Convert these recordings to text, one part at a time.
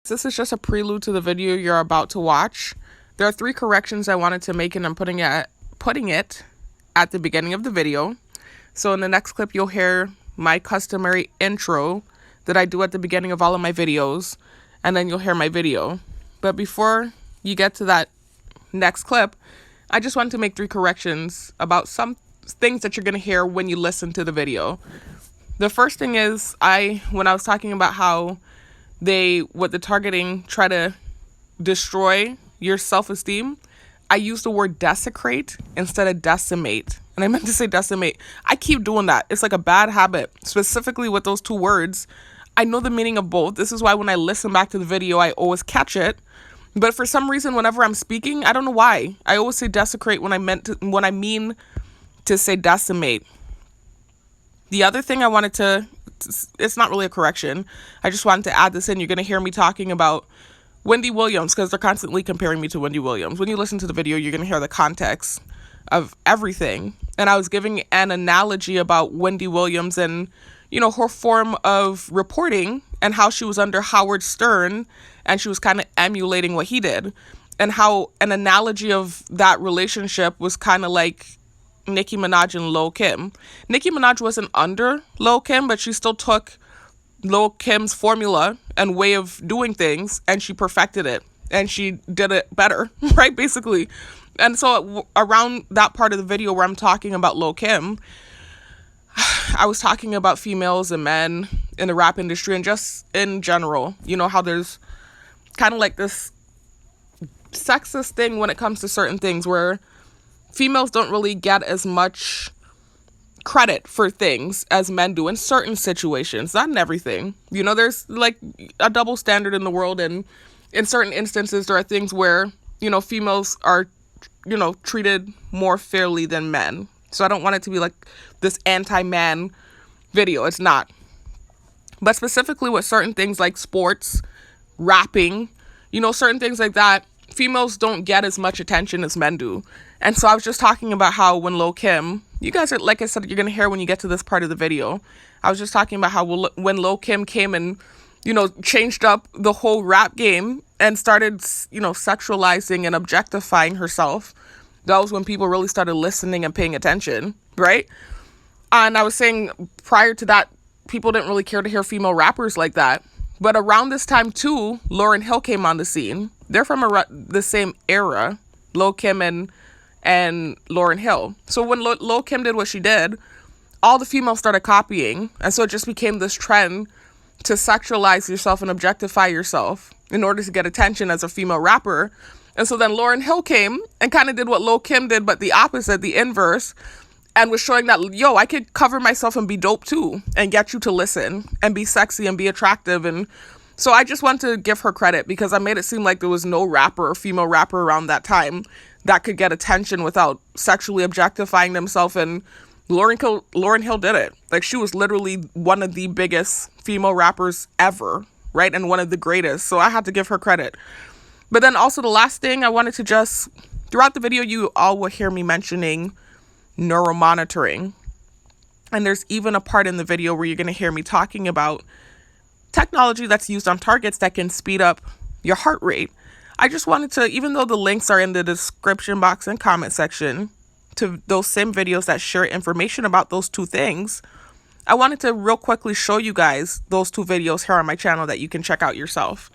This is just a prelude to the video you're about to watch. There are 3 corrections I wanted to make, and I'm putting it at the beginning of the video. So in the next clip, you'll hear my customary intro that I do at the beginning of all of my videos, and then you'll hear my video. But before you get to that next clip, I just wanted to make 3 corrections about some things that you're going to hear when you listen to the video. The first thing is, when I was talking about how with the targeting, try to destroy your self-esteem, I used the word desecrate instead of decimate. And I meant to say decimate. I keep doing that. It's like a bad habit, specifically with those 2 words. I know the meaning of both. This is why when I listen back to the video, I always catch it. But for some reason, whenever I'm speaking, I don't know why, I always say desecrate when I mean to say decimate. The other thing I wanted to, it's not really a correction, I just wanted to add this in. You're going to hear me talking about Wendy Williams because they're constantly comparing me to Wendy Williams. When you listen to the video, you're going to hear the context of everything. And I was giving an analogy about Wendy Williams and, her form of reporting and how she was under Howard Stern and she was kind of emulating what he did. And how an analogy of that relationship was kind of like Nicki Minaj and Lil Kim. Nicki Minaj wasn't under Lil Kim, but she still took Lil Kim's formula and way of doing things and she perfected it and she did it better, right? Basically. And so around that part of the video where I'm talking about Lil Kim, I was talking about females and men in the rap industry and just in general, how there's kind of like this sexist thing when it comes to certain things where females don't really get as much credit for things as men do in certain situations, not in everything. There's like a double standard in the world, and in certain instances there are things where, females are, treated more fairly than men. So I don't want it to be like this anti-man video. It's not. But specifically with certain things like sports, rapping, certain things like that, females don't get as much attention as men do. And so I was just talking about how when Lil Kim, you guys are, like I said, you're going to hear when you get to this part of the video. I was just talking about how when Lil Kim came and, changed up the whole rap game and started, sexualizing and objectifying herself, that was when people really started listening and paying attention, right? And I was saying prior to that, people didn't really care to hear female rappers like that. But around this time, too, Lauryn Hill came on the scene. They're from the same era, Lil Kim and Lauryn Hill. So when Lil Kim did what she did, all the females started copying. And so it just became this trend to sexualize yourself and objectify yourself in order to get attention as a female rapper. And so then Lauryn Hill came and kind of did what Lil Kim did, but the opposite, the inverse, and was showing that, I could cover myself and be dope too and get you to listen and be sexy and be attractive. And so I just want to give her credit because I made it seem like there was no rapper or female rapper around that time that could get attention without sexually objectifying themselves. And Lauryn Hill did it. Like, she was literally one of the biggest female rappers ever, right? And one of the greatest. So I had to give her credit. But then also the last thing I wanted to just, throughout the video, you all will hear me mentioning neuromonitoring. And there's even a part in the video where you're going to hear me talking about technology that's used on targets that can speed up your heart rate. I just wanted to, even though the links are in the description box and comment section to those same videos that share information about those 2 things, I wanted to real quickly show you guys those 2 videos here on my channel that you can check out yourself.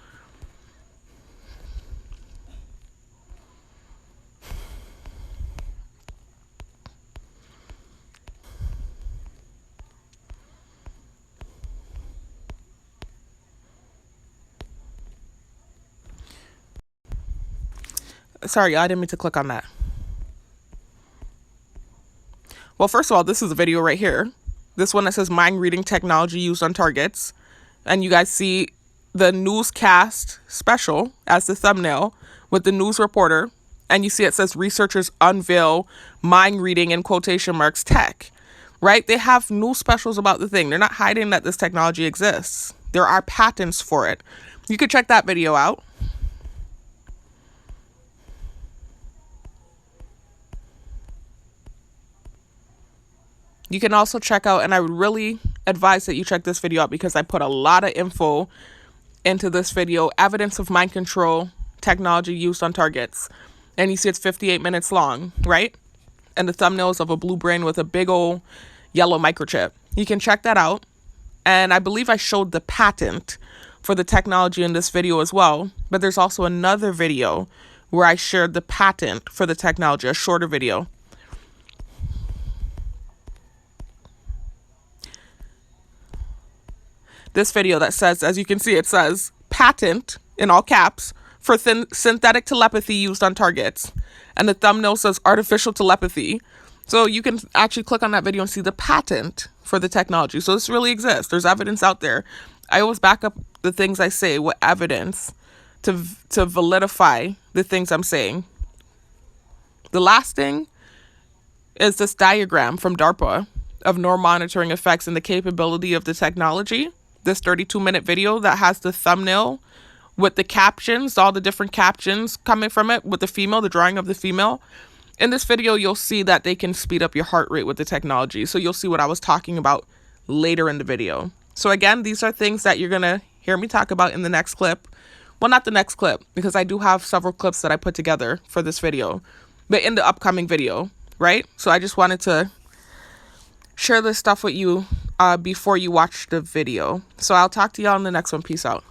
Sorry, I didn't mean to click on that. Well, first of all, this is a video right here. This one that says mind reading technology used on targets. And you guys see the newscast special as the thumbnail with the news reporter. And you see it says researchers unveil mind reading in quotation marks tech, right? They have news specials about the thing. They're not hiding that this technology exists. There are patents for it. You could check that video out. You can also check out, and I would really advise that you check this video out because I put a lot of info into this video, evidence of mind control technology used on targets. And you see it's 58 minutes long, right? And the thumbnail is of a blue brain with a big old yellow microchip. You can check that out. And I believe I showed the patent for the technology in this video as well. But there's also another video where I shared the patent for the technology, a shorter video. This video that says, as you can see, it says patent in all caps for synthetic telepathy used on targets. And the thumbnail says artificial telepathy. So you can actually click on that video and see the patent for the technology. So this really exists. There's evidence out there. I always back up the things I say with evidence to validify the things I'm saying. The last thing is this diagram from DARPA of neuromonitoring effects and the capability of the technology. This 32-minute video that has the thumbnail with the captions, all the different captions coming from it with the female, the drawing of the female. In this video, you'll see that they can speed up your heart rate with the technology. So you'll see what I was talking about later in the video. So again, these are things that you're going to hear me talk about in the next clip. Well, not the next clip, because I do have several clips that I put together for this video, but in the upcoming video, right? So I just wanted to share this stuff with you before you watch the video. So I'll talk to y'all in the next one. Peace out.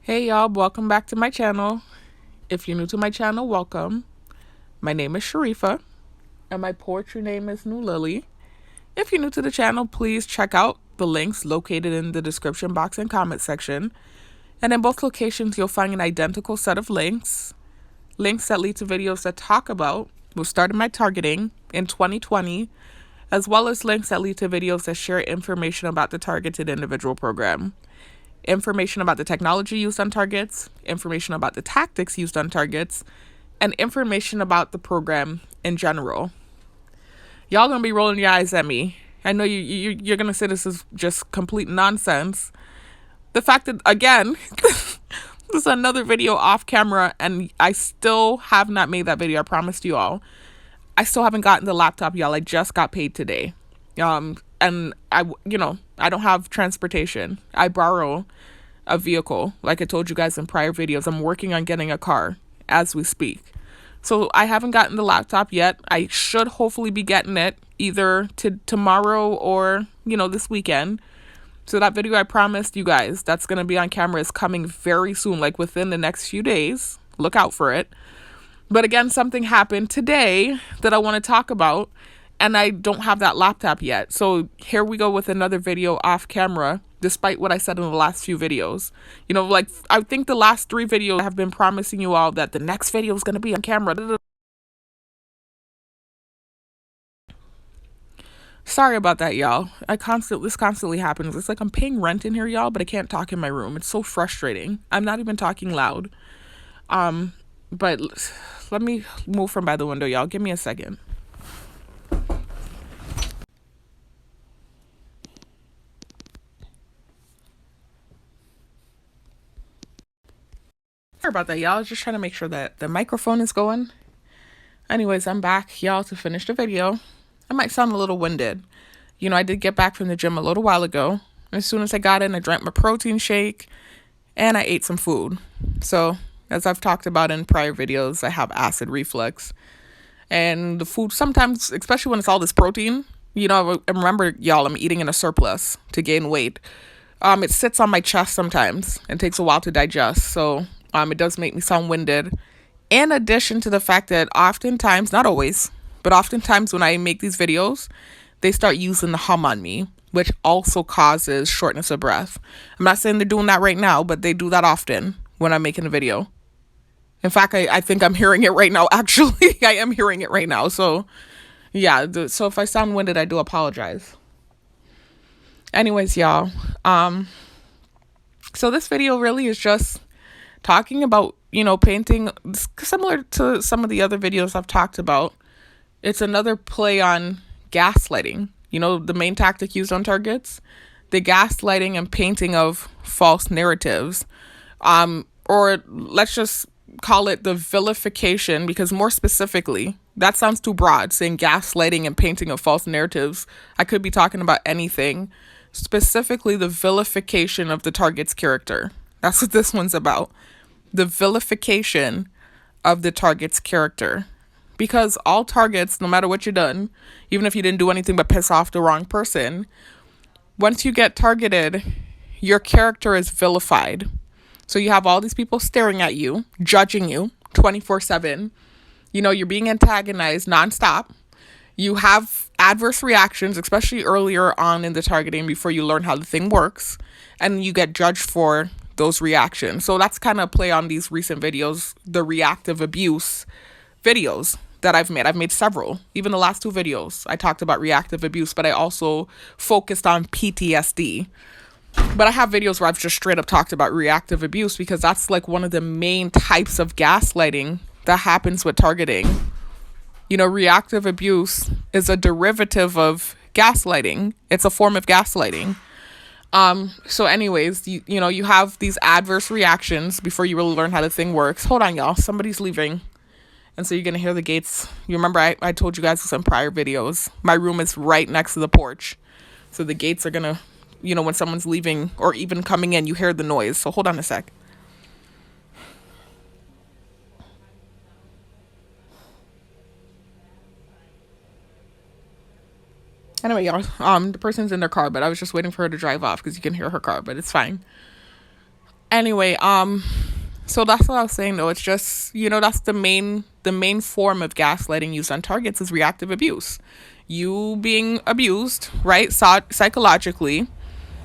Hey y'all, welcome back to my channel. If you're new to my channel, welcome. My name is Sharifa and my poetry name is New Lily. If you're new to the channel, please check out the links located in the description box and comment section. And in both locations, you'll find an identical set of links that lead to videos that talk about what started my targeting in 2020, as well as links that lead to videos that share information about the targeted individual program, information about the technology used on targets, information about the tactics used on targets, and information about the program in general. Y'all gonna be rolling your eyes at me. I know you're gonna say this is just complete nonsense. The fact that, again, this is another video off camera and I still have not made that video. I promised you all. I still haven't gotten the laptop, y'all. I just got paid today. And I don't have transportation. I borrow a vehicle. Like I told you guys in prior videos, I'm working on getting a car as we speak. So I haven't gotten the laptop yet. I should hopefully be getting it either tomorrow or, this weekend. So that video I promised you guys that's going to be on camera is coming very soon, like within the next few days. Look out for it. But again, something happened today that I want to talk about, and I don't have that laptop yet. So here we go with another video off camera, despite what I said in the last few videos. I think the last 3 videos I have been promising you all that the next video is going to be on camera. Sorry about that, y'all. This constantly happens. It's like I'm paying rent in here, y'all, but I can't talk in my room. It's so frustrating. I'm not even talking loud. But let me move from by the window, y'all. Give me a second. Sorry about that, y'all. I was just trying to make sure that the microphone is going. Anyways, I'm back, y'all, to finish the video. I might sound a little winded. I did get back from the gym a little while ago. As soon as I got in, I drank my protein shake and I ate some food. So, as I've talked about in prior videos, I have acid reflux. And the food sometimes, especially when it's all this protein, remember, y'all, I'm eating in a surplus to gain weight. It sits on my chest sometimes and takes a while to digest. So, it does make me sound winded. In addition to the fact that oftentimes, not always, but oftentimes when I make these videos, they start using the hum on me, which also causes shortness of breath. I'm not saying they're doing that right now, but they do that often when I'm making a video. In fact, I think I'm hearing it right now. Actually, I am hearing it right now. So, yeah. So if I sound winded, I do apologize. Anyways, y'all. So this video really is just talking about, painting similar to some of the other videos I've talked about. It's another play on gaslighting, the main tactic used on targets, the gaslighting and painting of false narratives, or let's just call it the vilification, because more specifically, that sounds too broad, saying gaslighting and painting of false narratives. I could be talking about anything. Specifically, the vilification of the target's character. That's what this one's about. The vilification of the target's character. Because all targets, no matter what you've done, even if you didn't do anything but piss off the wrong person, once you get targeted, your character is vilified. So you have all these people staring at you, judging you 24/7. You know, you're being antagonized nonstop. You have adverse reactions, especially earlier on in the targeting before you learn how the thing works, and you get judged for those reactions. So that's kind of play on these recent videos, the reactive abuse videos that I've made. I've made several. Even the last 2 videos, I talked about reactive abuse, but I also focused on PTSD. But I have videos where I've just straight up talked about reactive abuse, because that's like one of the main types of gaslighting that happens with targeting. You know, reactive abuse is a derivative of gaslighting. It's a form of gaslighting. So anyways, you know, you have these adverse reactions before you really learn how the thing works. Hold on, y'all. Somebody's leaving. And so you're going to hear the gates. You remember I told you guys this in prior videos. My room is right next to the porch. So the gates are going to, you know, when someone's leaving or even coming in, you hear the noise. So hold on a sec. Anyway, y'all, the person's in their car, but I was just waiting for her to drive off because you can hear her car, but it's fine. Anyway, so that's what I was saying though. It's just, you know, that's the main form of gaslighting used on targets is reactive abuse. You being abused, right? Psychologically,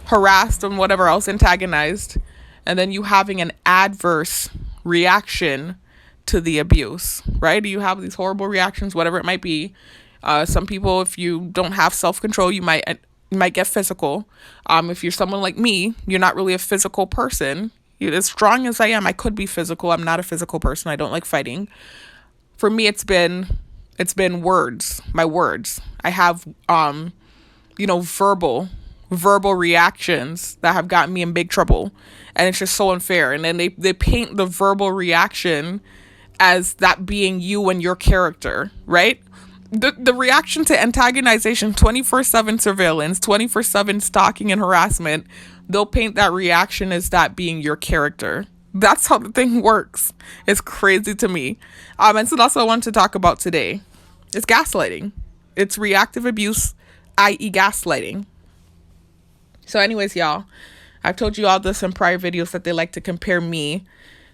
harassed and whatever else, antagonized, and then you having an adverse reaction to the abuse, right? You have these horrible reactions, whatever it might be. Some people, if you don't have self-control, you might get physical. If you're someone like me, you're not really a physical person. As strong as I am, I could be physical. I'm not a physical person. I don't like fighting. For me, it's been words, my words. I have, you know, verbal reactions that have gotten me in big trouble. And it's just so unfair. And then they paint the verbal reaction as that being you and your character, right? The reaction to antagonization, 24/7 surveillance, 24/7 stalking and harassment, they'll paint that reaction as that being your character. That's how the thing works. It's crazy to me. And so that's what I wanted to talk about today. It's gaslighting. It's reactive abuse, i.e. gaslighting. So anyways, y'all, I've told you all this in prior videos that they like to compare me.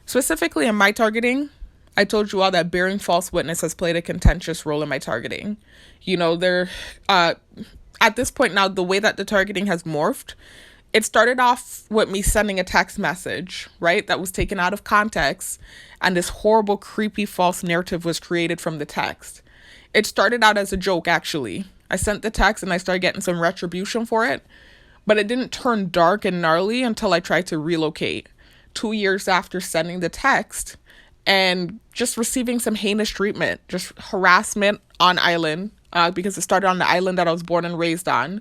Specifically in my targeting, I told you all that bearing false witness has played a contentious role in my targeting. You know, at this point now, the way that the targeting has morphed, it started off with me sending a text message, right? That was taken out of context. And this horrible, creepy, false narrative was created from the text. It started out as a joke, actually. I sent the text and I started getting some retribution for it. But it didn't turn dark and gnarly until I tried to relocate. 2 years after sending the text and just receiving some heinous treatment, just harassment on island, because it started on the island that I was born and raised on.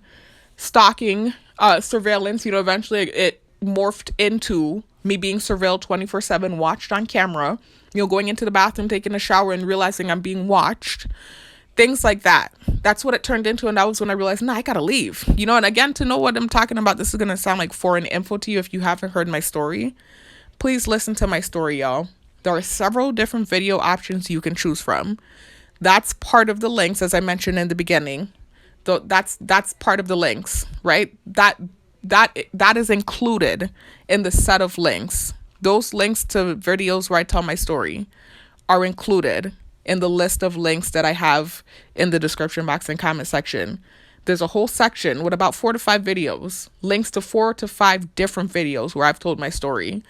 Stalking, surveillance, you know, eventually it morphed into me being surveilled 24/7, watched on camera, you know, going into the bathroom, taking a shower and realizing I'm being watched. Things like that. That's what it turned into. And that was when I realized, I gotta leave. You know, and again, to know what I'm talking about, this is going to sound like foreign info to you if you haven't heard my story. Please listen to my story, y'all. There are several different video options you can choose from. That's part of the links, as I mentioned in the beginning. That's part of the links, right? That is included in the set of links. Those links to videos where I tell my story are included in the list of links that I have in the description box and comment section. There's a whole section with about 4 to 5 videos, links to 4 to 5 different videos where I've told my story.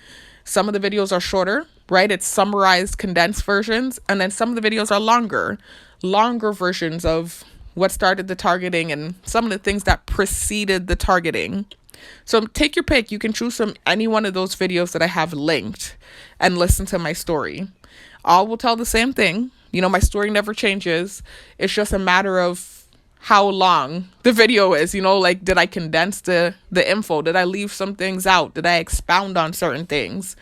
Some of the videos are shorter, right? It's summarized, condensed versions. And then some of the videos are longer versions of what started the targeting and some of the things that preceded the targeting. So take your pick. You can choose from any one of those videos that I have linked and listen to my story. All will tell the same thing. You know, my story never changes. It's just a matter of how long the video is. You know, like, did I condense the info? Did I leave some things out? Did I expound on certain things?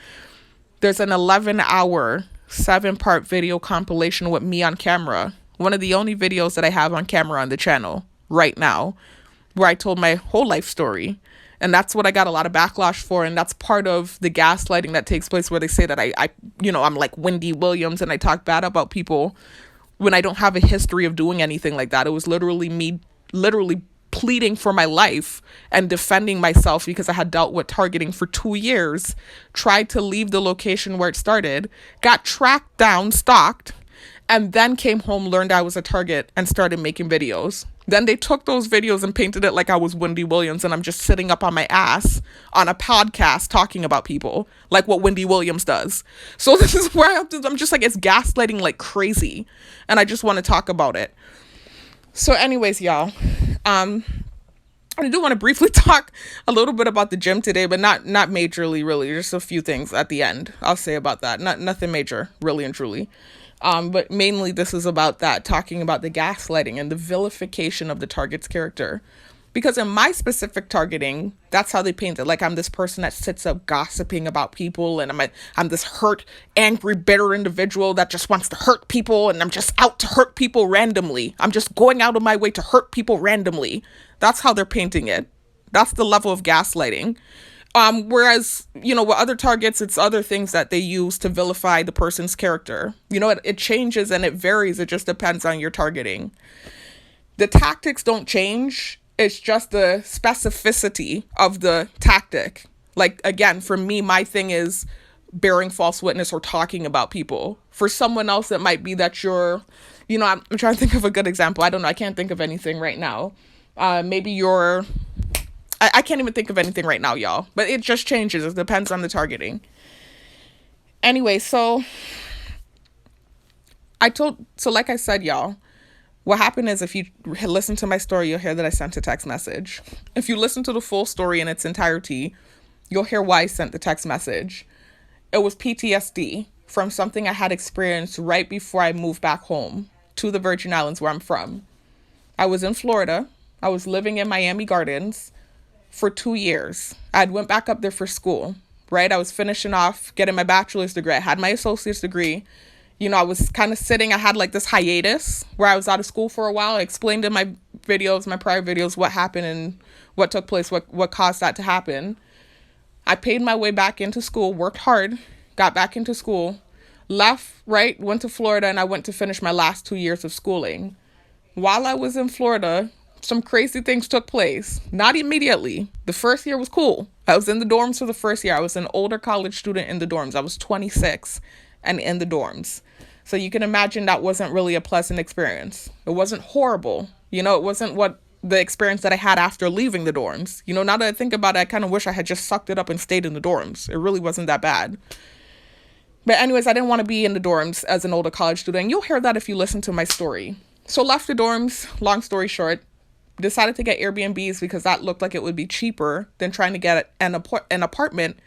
There's an 11-hour, 7-part video compilation with me on camera. One of the only videos that I have on camera on the channel right now, where I told my whole life story. And that's what I got a lot of backlash for. And that's part of the gaslighting that takes place, where they say that I'm like Wendy Williams and I talk bad about people when I don't have a history of doing anything like that. It was literally me pleading for my life and defending myself because I had dealt with targeting for 2 years, tried to leave the location where it started, got tracked down, stalked, and then came home, learned I was a target, and started making videos. Then they took those videos and painted it like I was Wendy Williams and I'm just sitting up on my ass on a podcast talking about people like what Wendy Williams does. So this is where I'm just like, it's gaslighting like crazy. And I just want to talk about it. So anyways, y'all, I do want to briefly talk a little bit about the gym today, but not majorly, really. Just a few things at the end I'll say about that. Nothing major, really and truly. But mainly this is about that, talking about the gaslighting and the vilification of the target's character. Because in my specific targeting, that's how they paint it. Like I'm this person that sits up gossiping about people, and I'm this hurt, angry, bitter individual that just wants to hurt people, and I'm just out to hurt people randomly. I'm just going out of my way to hurt people randomly. That's how they're painting it. That's the level of gaslighting. Whereas, with other targets, it's other things that they use to vilify the person's character. It changes and it varies. It just depends on your targeting. The tactics don't change. It's just the specificity of the tactic. Like, again, for me, my thing is bearing false witness or talking about people. For someone else, it might be that you're, I'm trying to think of a good example. I don't know. I can't think of anything right now. Maybe you're... I can't even think of anything right now, y'all. But it just changes. It depends on the targeting. Anyway, so like I said, y'all, what happened is if you listen to my story, you'll hear that I sent a text message. If you listen to the full story in its entirety, you'll hear why I sent the text message. It was PTSD from something I had experienced right before I moved back home to the Virgin Islands, where I'm from. I was in Florida. I was living in Miami Gardens for 2 years. I went back up there for school, right? I was finishing off getting my bachelor's degree. I had my associate's degree. I was kind of sitting, I had like this hiatus where I was out of school for a while. I explained in my videos, my prior videos, what happened and what took place, what caused that to happen. I paid my way back into school, worked hard, got back into school, left, right, went to Florida, and I went to finish my last 2 years of schooling. While I was in Florida, some crazy things took place. Not immediately. The first year was cool. I was in the dorms for the first year. I was an older college student in the dorms. I was 26 and in the dorms. So you can imagine that wasn't really a pleasant experience. It wasn't horrible. It wasn't what the experience that I had after leaving the dorms. Now that I think about it, I kind of wish I had just sucked it up and stayed in the dorms. It really wasn't that bad. But anyways, I didn't want to be in the dorms as an older college student. And you'll hear that if you listen to my story. So left the dorms, long story short. Decided to get Airbnbs because that looked like it would be cheaper than trying to get an apartment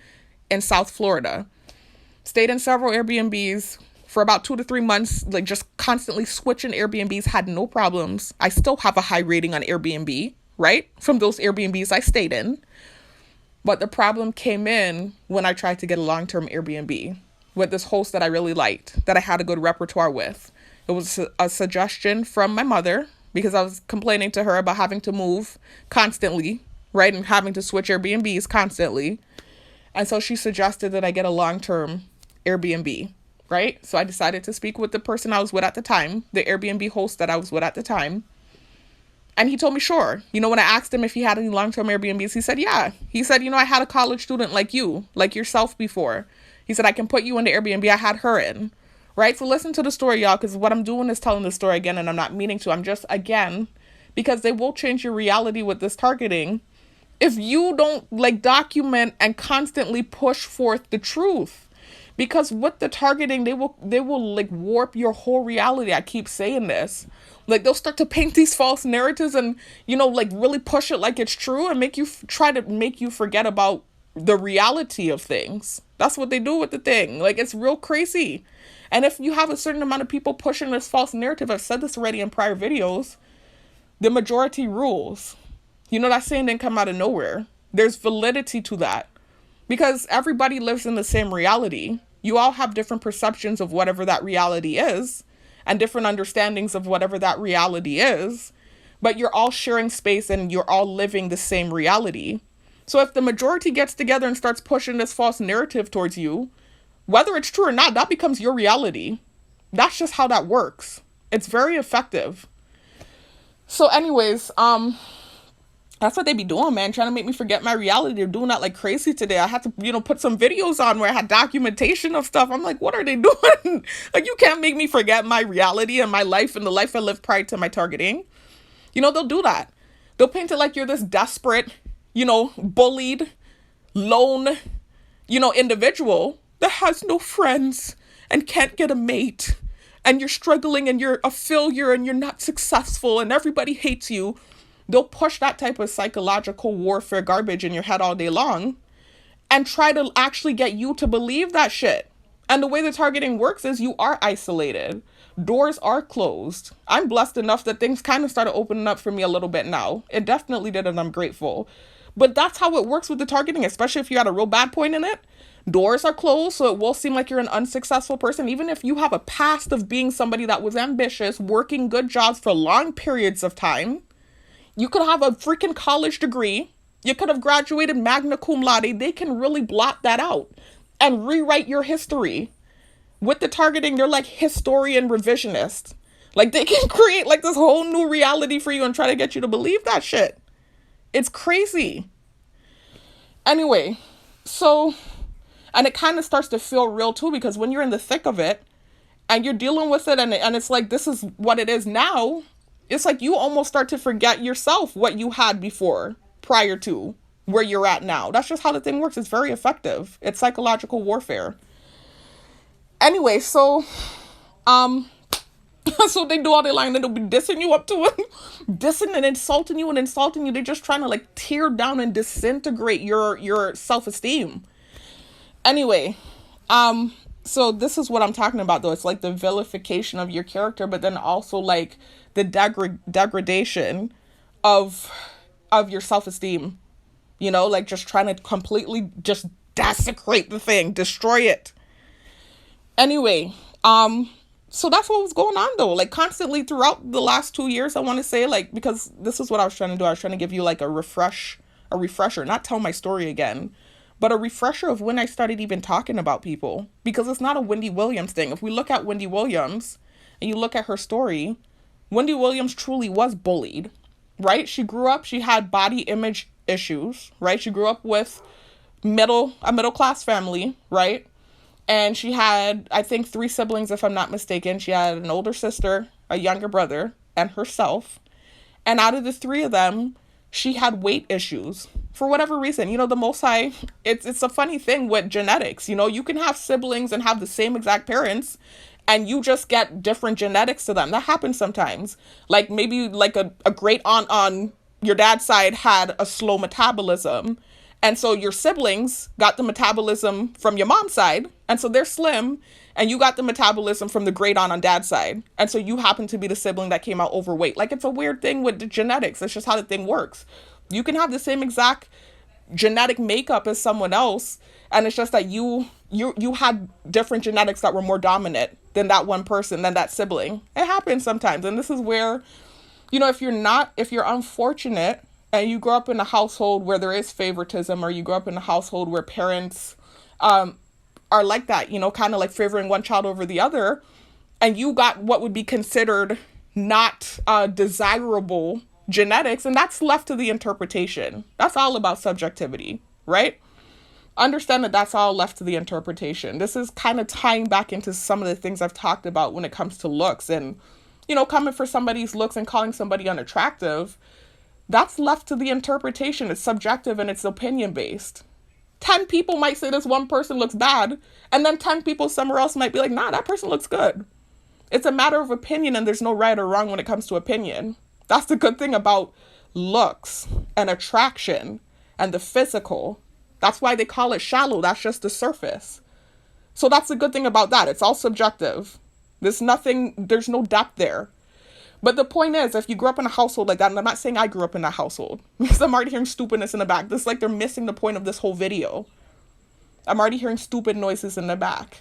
in South Florida. Stayed in several Airbnbs for about 2 to 3 months, like just constantly switching Airbnbs, had no problems. I still have a high rating on Airbnb, right? From those Airbnbs I stayed in. But the problem came in when I tried to get a long-term Airbnb with this host that I really liked, that I had a good repertoire with. It was a suggestion from my mother, because I was complaining to her about having to move constantly, right? And having to switch Airbnbs constantly. And so she suggested that I get a long-term Airbnb, right? So I decided to speak with the person I was with at the time, the Airbnb host that I was with at the time. And he told me, sure. When I asked him if he had any long-term Airbnbs, he said, yeah. He said, I had a college student like you, like yourself before. He said, I can put you in the Airbnb I had her in. Right? So listen to the story, y'all, because what I'm doing is telling the story again, and I'm not meaning to. I'm just, again, because they will change your reality with this targeting if you don't document and constantly push forth the truth. Because with the targeting, they will warp your whole reality. I keep saying this. They'll start to paint these false narratives and, really push it like it's true and try to make you forget about the reality of things. That's what they do with the thing. It's real crazy. And if you have a certain amount of people pushing this false narrative, I've said this already in prior videos, the majority rules. That saying didn't come out of nowhere. There's validity to that. Because everybody lives in the same reality. You all have different perceptions of whatever that reality is and different understandings of whatever that reality is, but you're all sharing space and you're all living the same reality. So if the majority gets together and starts pushing this false narrative towards you, whether it's true or not, that becomes your reality. That's just how that works. It's very effective. So anyways, that's what they be doing, man, trying to make me forget my reality. They're doing that like crazy today. I had to, put some videos on where I had documentation of stuff. I'm like, what are they doing? Like, you can't make me forget my reality and my life and the life I lived prior to my targeting. They'll do that. They'll paint it like you're this desperate, bullied, lone, individual that has no friends and can't get a mate. And you're struggling and you're a failure and you're not successful and everybody hates you. They'll push that type of psychological warfare garbage in your head all day long and try to actually get you to believe that shit. And the way the targeting works is you are isolated. Doors are closed. I'm blessed enough that things kind of started opening up for me a little bit now. It definitely did, and I'm grateful. But that's how it works with the targeting, especially if you had a real bad point in it. Doors are closed, so it will seem like you're an unsuccessful person. Even if you have a past of being somebody that was ambitious, working good jobs for long periods of time, you could have a freaking college degree. You could have graduated magna cum laude. They can really blot that out and rewrite your history. With the targeting, they're like historian revisionists. Like, they can create like this whole new reality for you and try to get you to believe that shit. It's crazy. Anyway, so, and it kind of starts to feel real too, because when you're in the thick of it and you're dealing with it and it's like, this is what it is now. It's like you almost start to forget yourself, what you had before, prior to where you're at now. That's just how the thing works. It's very effective. It's psychological warfare. Anyway, so so they do all day long, and they'll be dissing you up to it, dissing and insulting you. They're just trying to like tear down and disintegrate your self-esteem. Anyway, so this is what I'm talking about, though. It's like the vilification of your character, but then also like the degradation of your self-esteem, like just trying to completely just desecrate the thing, destroy it. Anyway, so that's what was going on, though, like constantly throughout the last 2 years, I want to say, like, because this is what I was trying to do. I was trying to give you like a refresher, not tell my story again, but a refresher of when I started even talking about people, because it's not a Wendy Williams thing. If we look at Wendy Williams and you look at her story, Wendy Williams truly was bullied, right? She grew up, she had body image issues, right? She grew up with a middle class family, right? And she had, I think, 3 siblings, if I'm not mistaken. She had an older sister, a younger brother, and herself. And out of the 3 of them, she had weight issues for whatever reason. The Most High, it's a funny thing with genetics. You can have siblings and have the same exact parents, and you just get different genetics to them. That happens sometimes. Like maybe like a great aunt on your dad's side had a slow metabolism. And so your siblings got the metabolism from your mom's side. And so they're slim. And you got the metabolism from the great aunt on dad's side. And so you happen to be the sibling that came out overweight. Like, it's a weird thing with the genetics. It's just how the thing works. You can have the same exact genetic makeup as someone else. And it's just that you had different genetics that were more dominant than that one person, than that sibling. It happens sometimes. And this is where, if you're unfortunate, and you grow up in a household where there is favoritism, or you grow up in a household where parents are like that, kind of like favoring one child over the other, and you got what would be considered not desirable genetics, and that's left to the interpretation. That's all about subjectivity, right? Understand that that's all left to the interpretation. This is kind of tying back into some of the things I've talked about when it comes to looks, and, coming for somebody's looks and calling somebody unattractive. That's left to the interpretation. It's subjective and it's opinion based. 10 people might say this one person looks bad, and then 10 people somewhere else might be like, nah, that person looks good. It's a matter of opinion, and there's no right or wrong when it comes to opinion. That's the good thing about looks and attraction and the physical. That's why they call it shallow. That's just the surface. So that's the good thing about that. It's all subjective. There's no depth there. But the point is, if you grew up in a household like that, and I'm not saying I grew up in that household, because I'm already hearing stupidness in the back. This is like they're missing the point of this whole video. I'm already hearing stupid noises in the back.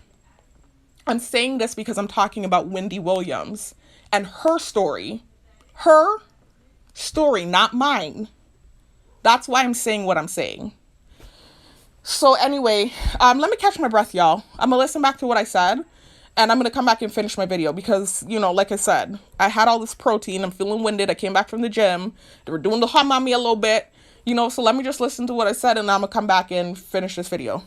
I'm saying this because I'm talking about Wendy Williams and her story. Her story, not mine. That's why I'm saying what I'm saying. So anyway, let me catch my breath, y'all. I'm gonna listen back to what I said, and I'm gonna come back and finish my video because, like I said, I had all this protein. I'm feeling winded. I came back from the gym. They were doing the hum on me a little bit, so let me just listen to what I said, and I'm gonna come back and finish this video.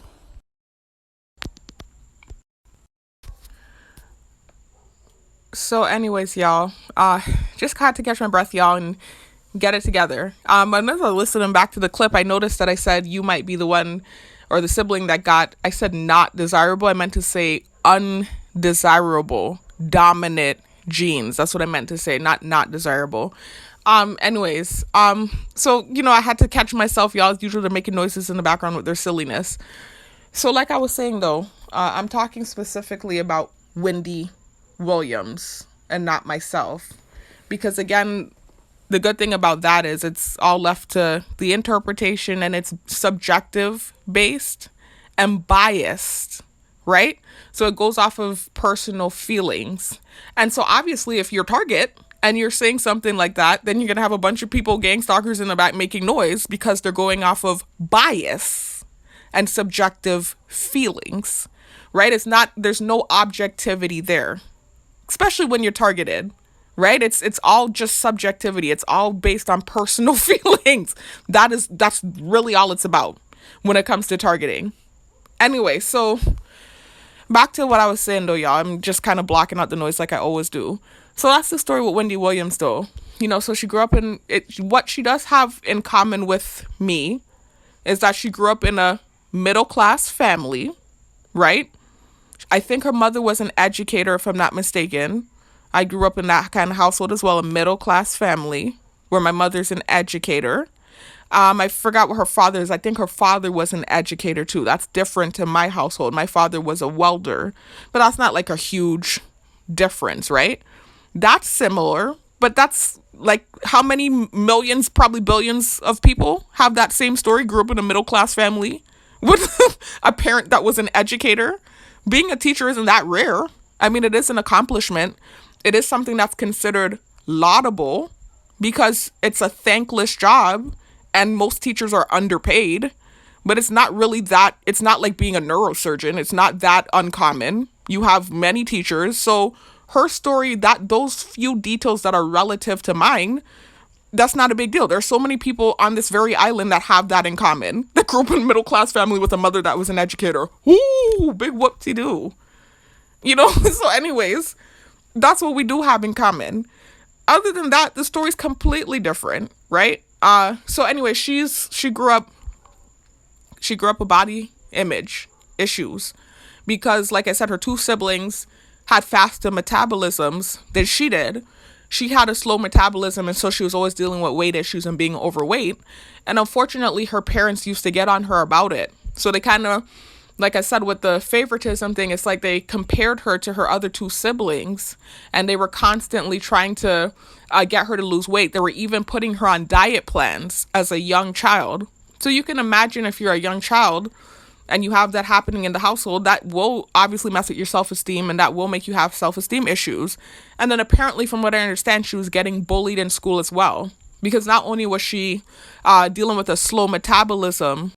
So anyways, y'all, just had to catch my breath, y'all, and get it together. Another listening back to the clip, I noticed that I said you might be the one or the sibling that I said not desirable. I meant to say undesirable, dominant genes. That's what I meant to say, not desirable. Anyways, so, I had to catch myself, y'all. As usual, they're making noises in the background with their silliness. So like I was saying, though, I'm talking specifically about Wendy Williams and not myself. Because again, the good thing about that is it's all left to the interpretation, and it's subjective based and biased, right? So it goes off of personal feelings. And so obviously if you're target and you're saying something like that, then you're going to have a bunch of people, gang stalkers in the back making noise because they're going off of bias and subjective feelings, right? There's no objectivity there, especially when you're targeted. Right? It's all just subjectivity. It's all based on personal feelings. That's really all it's about when it comes to targeting. Anyway, so back to what I was saying, though, y'all. I'm just kind of blocking out the noise like I always do. So that's the story with Wendy Williams, though. So she grew up in it. What she does have in common with me is that she grew up in a middle class family, right? I think her mother was an educator, if I'm not mistaken. I grew up in that kind of household as well, a middle class family where my mother's an educator. I forgot what her father is. I think her father was an educator too. That's different to my household. My father was a welder, but that's not like a huge difference, right? That's similar, but that's like how many millions, probably billions of people have that same story, grew up in a middle class family with a parent that was an educator. Being a teacher isn't that rare. I mean, it is an accomplishment. It is something that's considered laudable because it's a thankless job and most teachers are underpaid, but it's not like being a neurosurgeon. It's not that uncommon. You have many teachers. So her story, those few details that are relative to mine, that's not a big deal. There's so many people on this very island that have that in common. That grew up in a middle class family with a mother that was an educator. Ooh, big whoop-de-doo. So anyways, that's what we do have in common. Other than that, the story's completely different, right? So anyway, she grew up with body image issues because, like I said, her two siblings had faster metabolisms than she did. She had a slow metabolism, and so she was always dealing with weight issues and being overweight. And unfortunately, her parents used to get on her about it. So they kind of, like I said, with the favoritism thing, it's like they compared her to her other two siblings, and they were constantly trying to get her to lose weight. They were even putting her on diet plans as a young child. So you can imagine if you're a young child and you have that happening in the household, that will obviously mess with your self-esteem, and that will make you have self-esteem issues. And then apparently, from what I understand, she was getting bullied in school as well, because not only was she dealing with a slow metabolism.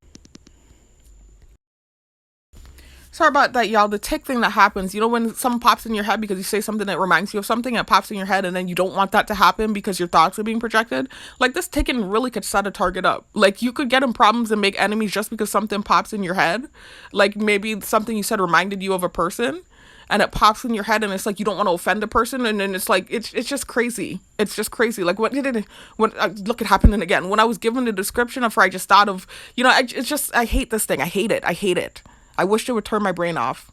Sorry about that, y'all. The tick thing that happens, when something pops in your head because you say something that reminds you of something, and it pops in your head, and then you don't want that to happen because your thoughts are being projected. Like, this ticking really could set a target up. Like, you could get in problems and make enemies just because something pops in your head. Like, maybe something you said reminded you of a person, and it pops in your head, and it's like you don't want to offend a person, and then it's like it's just crazy. It's just crazy. Like, look, it happening again. When I was given the description of her, I just thought of, I hate this thing. I hate it. I wish it would turn my brain off.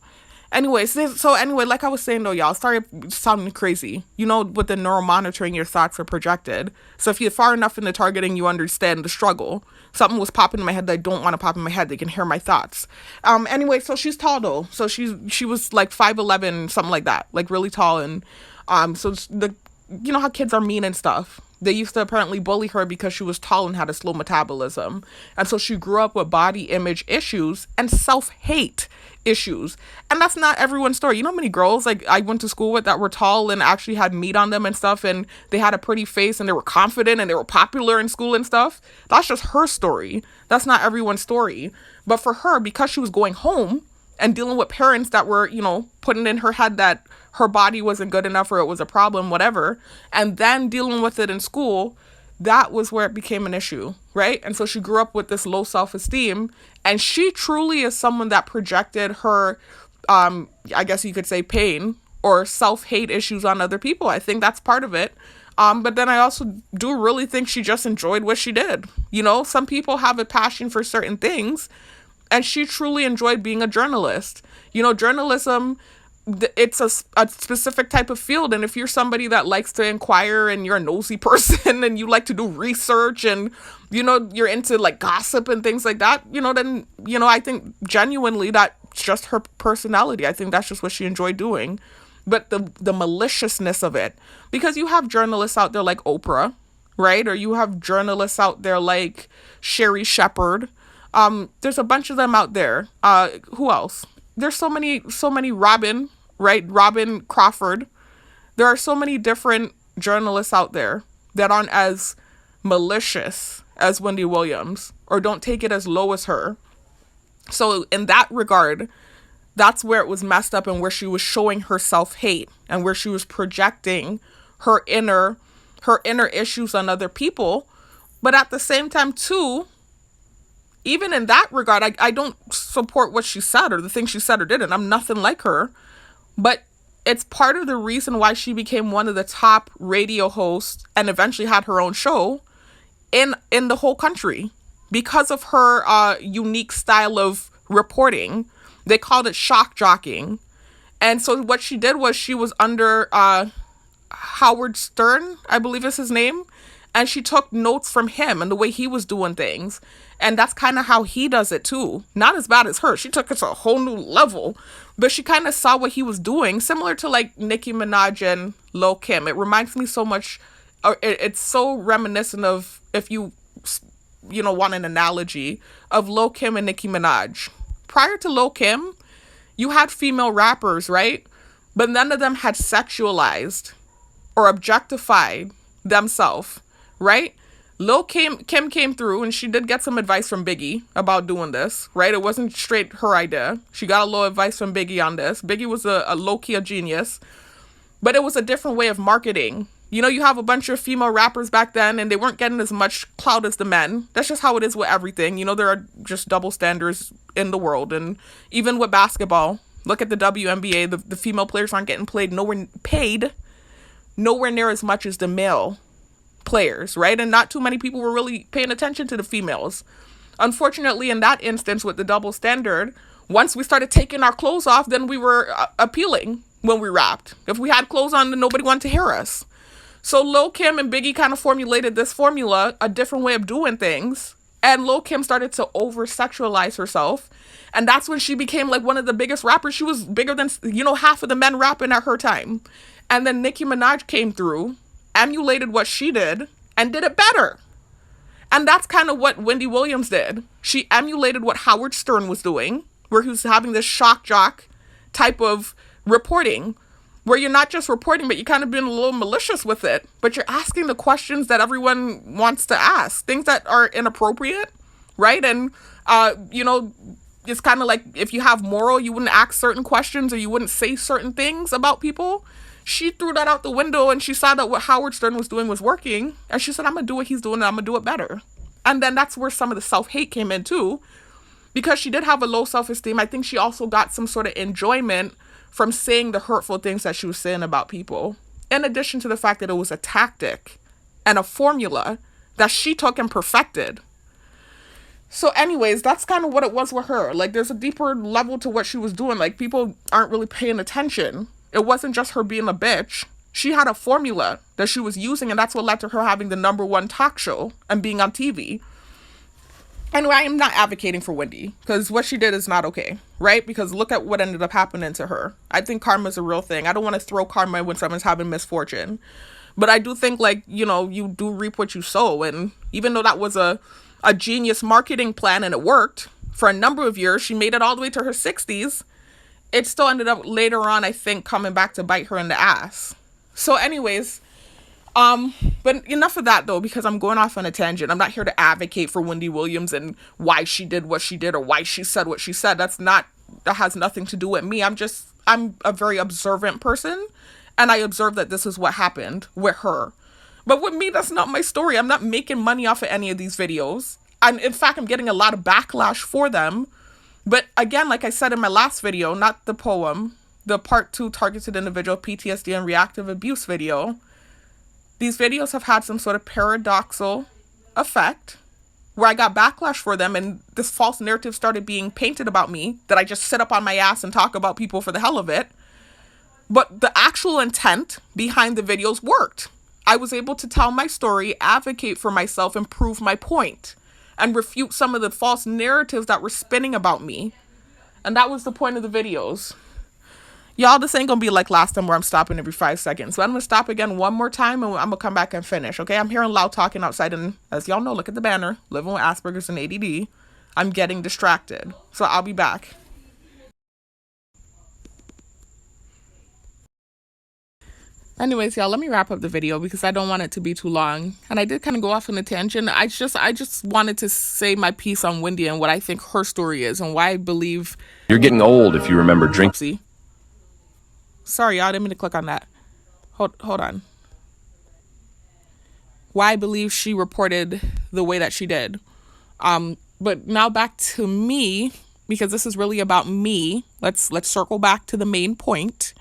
Anyways, like I was saying, though, y'all, sorry sounding crazy. With the neuromonitoring, your thoughts are projected. So if you're far enough in the targeting, you understand the struggle. Something was popping in my head that I don't want to pop in my head. They can hear my thoughts. Anyway, so she's tall, though. So she was like 5'11", something like that, like really tall. And so how kids are mean and stuff. They used to apparently bully her because she was tall and had a slow metabolism. And so she grew up with body image issues and self-hate issues. And that's not everyone's story. You know how many girls like I went to school with that were tall and actually had meat on them and stuff, and they had a pretty face and they were confident and they were popular in school and stuff? That's just her story. That's not everyone's story. But for her, because she was going home and dealing with parents that were, putting in her head that her body wasn't good enough or it was a problem, whatever, and then dealing with it in school, that was where it became an issue, right? And so she grew up with this low self-esteem, and she truly is someone that projected her, I guess you could say, pain or self-hate issues on other people. I think that's part of it. But then I also do really think she just enjoyed what she did. Some people have a passion for certain things, and she truly enjoyed being a journalist. Journalism, it's a specific type of field, and if you're somebody that likes to inquire and you're a nosy person and you like to do research and you're into like gossip and things like that, then I think genuinely that's just her personality. I think that's just what she enjoyed doing. But the maliciousness of it, because you have journalists out there like Oprah, right? Or you have journalists out there like Sherry Shepherd. There's a bunch of them out there. Who else? There's so many Robin, right? Robin Crawford. There are so many different journalists out there that aren't as malicious as Wendy Williams or don't take it as low as her. So in that regard, that's where it was messed up and where she was showing her self-hate and where she was projecting her inner issues on other people. But at the same time, too, even in that regard, I don't support what she said or the things she said or didn't. I'm nothing like her. But it's part of the reason why she became one of the top radio hosts and eventually had her own show in the whole country because of her unique style of reporting. They called it shock jockeying. And so what she did was she was under Howard Stern, I believe is his name. And she took notes from him and the way he was doing things. And that's kind of how he does it too. Not as bad as her. She took it to a whole new level. But she kind of saw what he was doing, similar to like Nicki Minaj and Lil Kim. It reminds me so much. It's so reminiscent of, if you want an analogy, of Lil Kim and Nicki Minaj. Prior to Lil Kim, you had female rappers, right? But none of them had sexualized or objectified themselves, right? Lil Kim came through and she did get some advice from Biggie about doing this, right? It wasn't straight her idea. She got a little advice from Biggie on this. Biggie was a low-key genius, but it was a different way of marketing. You have a bunch of female rappers back then and they weren't getting as much clout as the men. That's just how it is with everything. There are just double standards in the world. And even with basketball, look at the WNBA, the female players aren't getting paid nowhere near as much as the male players, right? And not too many people were really paying attention to the females. Unfortunately, in that instance with the double standard, once we started taking our clothes off, then we were appealing when we rapped. If we had clothes on, then nobody wanted to hear us. So Lil Kim and Biggie kind of formulated this formula, a different way of doing things. And Lil Kim started to over-sexualize herself. And that's when she became like one of the biggest rappers. She was bigger than, half of the men rapping at her time. And then Nicki Minaj came through, emulated what she did, and did it better. And that's kind of what Wendy Williams did. She emulated what Howard Stern was doing, where he was having this shock jock type of reporting, where you're not just reporting, but you're kind of being a little malicious with it, but you're asking the questions that everyone wants to ask, things that are inappropriate, right? And, it's kind of like if you have moral, you wouldn't ask certain questions or you wouldn't say certain things about people. She threw that out the window and she saw that what Howard Stern was doing was working. And she said, I'm going to do what he's doing and I'm going to do it better. And then that's where some of the self-hate came in too. Because she did have a low self-esteem, I think she also got some sort of enjoyment from saying the hurtful things that she was saying about people. In addition to the fact that it was a tactic and a formula that she took and perfected. So anyways, that's kind of what it was with her. Like, there's a deeper level to what she was doing. Like, people aren't really paying attention. It wasn't just her being a bitch. She had a formula that she was using, and that's what led to her having the #1 talk show and being on TV. Anyway, I am not advocating for Wendy, because what she did is not okay, right? Because look at what ended up happening to her. I think karma is a real thing. I don't want to throw karma when someone's having misfortune. But I do think, like, you know, you do reap what you sow. And even though that was a genius marketing plan and it worked for a number of years, she made it all the way to her 60s. It still ended up later on, I think, coming back to bite her in the ass. So anyways, but enough of that though, because I'm going off on a tangent. I'm not here to advocate for Wendy Williams and why she did what she did or why she said what she said. That has nothing to do with me. I'm a very observant person, and I observe that this is what happened with her. But with me, that's not my story. I'm not making money off of any of these videos. And in fact, I'm getting a lot of backlash for them. But again, like I said in my last video, not the poem, the part 2 targeted individual PTSD and reactive abuse video, these videos have had some sort of paradoxical effect where I got backlash for them, and this false narrative started being painted about me that I just sit up on my ass and talk about people for the hell of it. But the actual intent behind the videos worked. I was able to tell my story, advocate for myself, and prove my point, and refute some of the false narratives that were spinning about me. And that was the point of the videos. Y'all, this ain't gonna be like last time where I'm stopping every 5 seconds. So I'm gonna stop again one more time, and I'm gonna come back and finish, okay? I'm hearing loud talking outside, and as y'all know, look at the banner, living with Asperger's and ADD. I'm getting distracted. So I'll be back. Anyways, y'all, let me wrap up the video because I don't want it to be too long. And I did kind of go off on a tangent. I just wanted to say my piece on Wendy and what I think her story is and why I believe... You're getting old if you remember drinking. Sorry, y'all, I didn't mean to click on that. Hold on. Why I believe she reported the way that she did. But now back to me, because this is really about me. Let's circle back to the main point.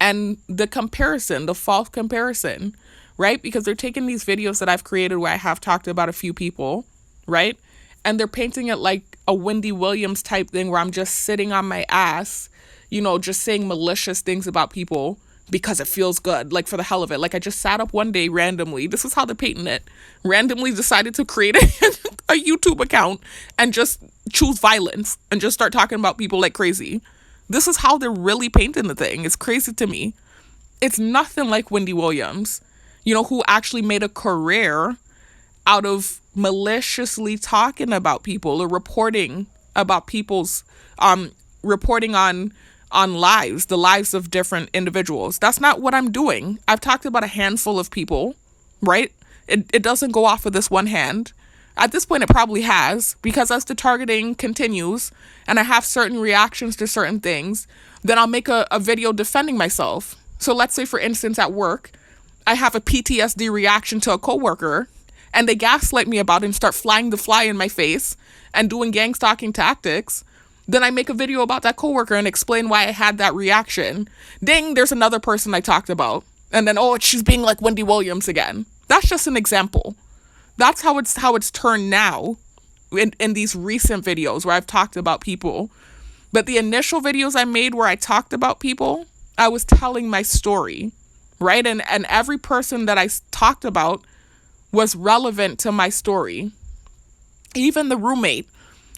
And the comparison, the false comparison, right? Because they're taking these videos that I've created where I have talked about a few people, right? And they're painting it like a Wendy Williams type thing where I'm just sitting on my ass, you know, just saying malicious things about people because it feels good, like for the hell of it. Like I just sat up one day randomly. This is how they're painting it. Randomly decided to create a YouTube account and just choose violence and just start talking about people like crazy. This is how they're really painting the thing. It's crazy to me. It's nothing like Wendy Williams, you know, who actually made a career out of maliciously talking about people or reporting about people's, reporting on lives, the lives of different individuals. That's not what I'm doing. I've talked about a handful of people, right? It doesn't go off of this one hand. At this point, it probably has, because as the targeting continues and I have certain reactions to certain things, then I'll make a video defending myself. So let's say, for instance, at work, I have a PTSD reaction to a coworker and they gaslight me about it and start flying the fly in my face and doing gang stalking tactics. Then I make a video about that coworker and explain why I had that reaction. Ding, there's another person I talked about. And then, oh, she's being like Wendy Williams again. That's just an example. That's how it's turned now in these recent videos where I've talked about people. But the initial videos I made where I talked about people, I was telling my story, right? And every person that I talked about was relevant to my story. Even the roommate,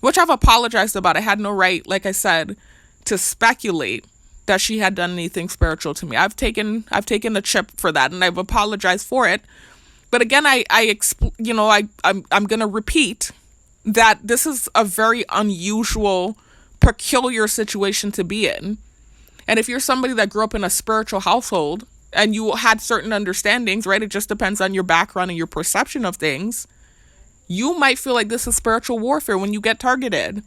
which I've apologized about. I had no right, like I said, to speculate that she had done anything spiritual to me. I've taken a chip for that, and I've apologized for it. But again, I'm going to repeat that this is a very unusual, peculiar situation to be in. And if you're somebody that grew up in a spiritual household and you had certain understandings, right? It just depends on your background and your perception of things. You might feel like this is spiritual warfare when you get targeted,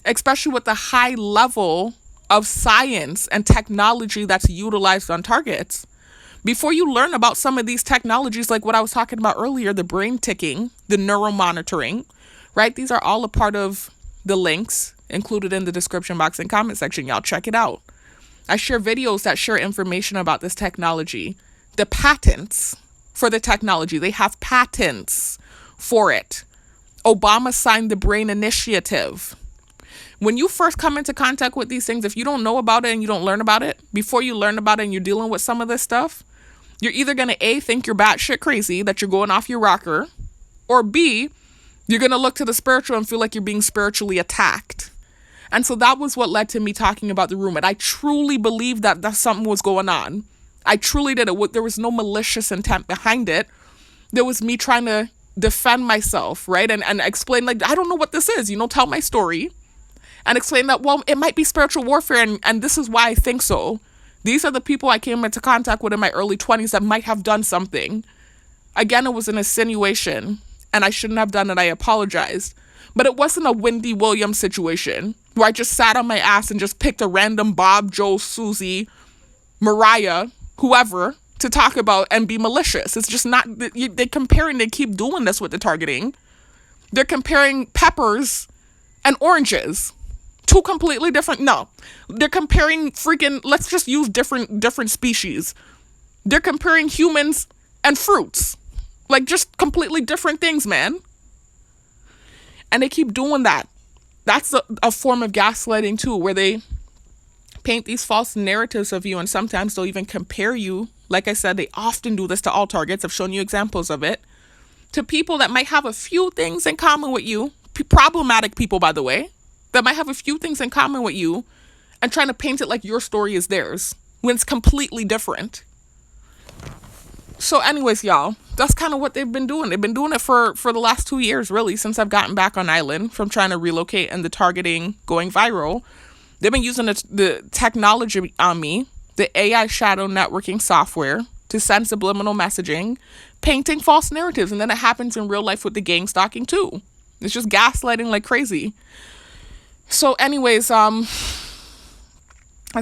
especially with the high level of science and technology that's utilized on targets. Before you learn about some of these technologies, like what I was talking about earlier, the brain ticking, the neuromonitoring, right? These are all a part of the links included in the description box and comment section. Y'all check it out. I share videos that share information about this technology. The patents for the technology, they have patents for it. Obama signed the Brain Initiative. When you first come into contact with these things, if you don't know about it and you don't learn about it, before you learn about it and you're dealing with some of this stuff, you're either going to A, think you're batshit crazy, that you're going off your rocker, or B, you're going to look to the spiritual and feel like you're being spiritually attacked. And so that was what led to me talking about the roommate. I truly believed that something was going on. I truly did it. There was no malicious intent behind it. There was me trying to defend myself, right? And explain, like, I don't know what this is, tell my story and explain that, well, it might be spiritual warfare, and this is why I think so. These are the people I came into contact with in my early 20s that might have done something. Again, it was an insinuation, and I shouldn't have done it. I apologized. But it wasn't a Wendy Williams situation where I just sat on my ass and just picked a random Bob, Joe, Susie, Mariah, whoever, to talk about and be malicious. It's just not, they keep doing this with the targeting. They're comparing peppers and oranges. Two completely different, no. They're comparing let's just use different species. They're comparing humans and fruits. Like, just completely different things, man. And they keep doing that. That's a form of gaslighting too, where they paint these false narratives of you, and sometimes they'll even compare you. Like I said, they often do this to all targets. I've shown you examples of it. To people that might have a few things in common with you. Problematic people, by the way. That might have a few things in common with you, and trying to paint it like your story is theirs when it's completely different. So anyways, y'all, that's kind of what they've been doing. They've been doing it for the last 2 years, really, since I've gotten back on island from trying to relocate and the targeting going viral. They've been using the technology on me, the AI shadow networking software, to send subliminal messaging, painting false narratives. And then it happens in real life with the gang stalking too. It's just gaslighting like crazy. So anyways, that's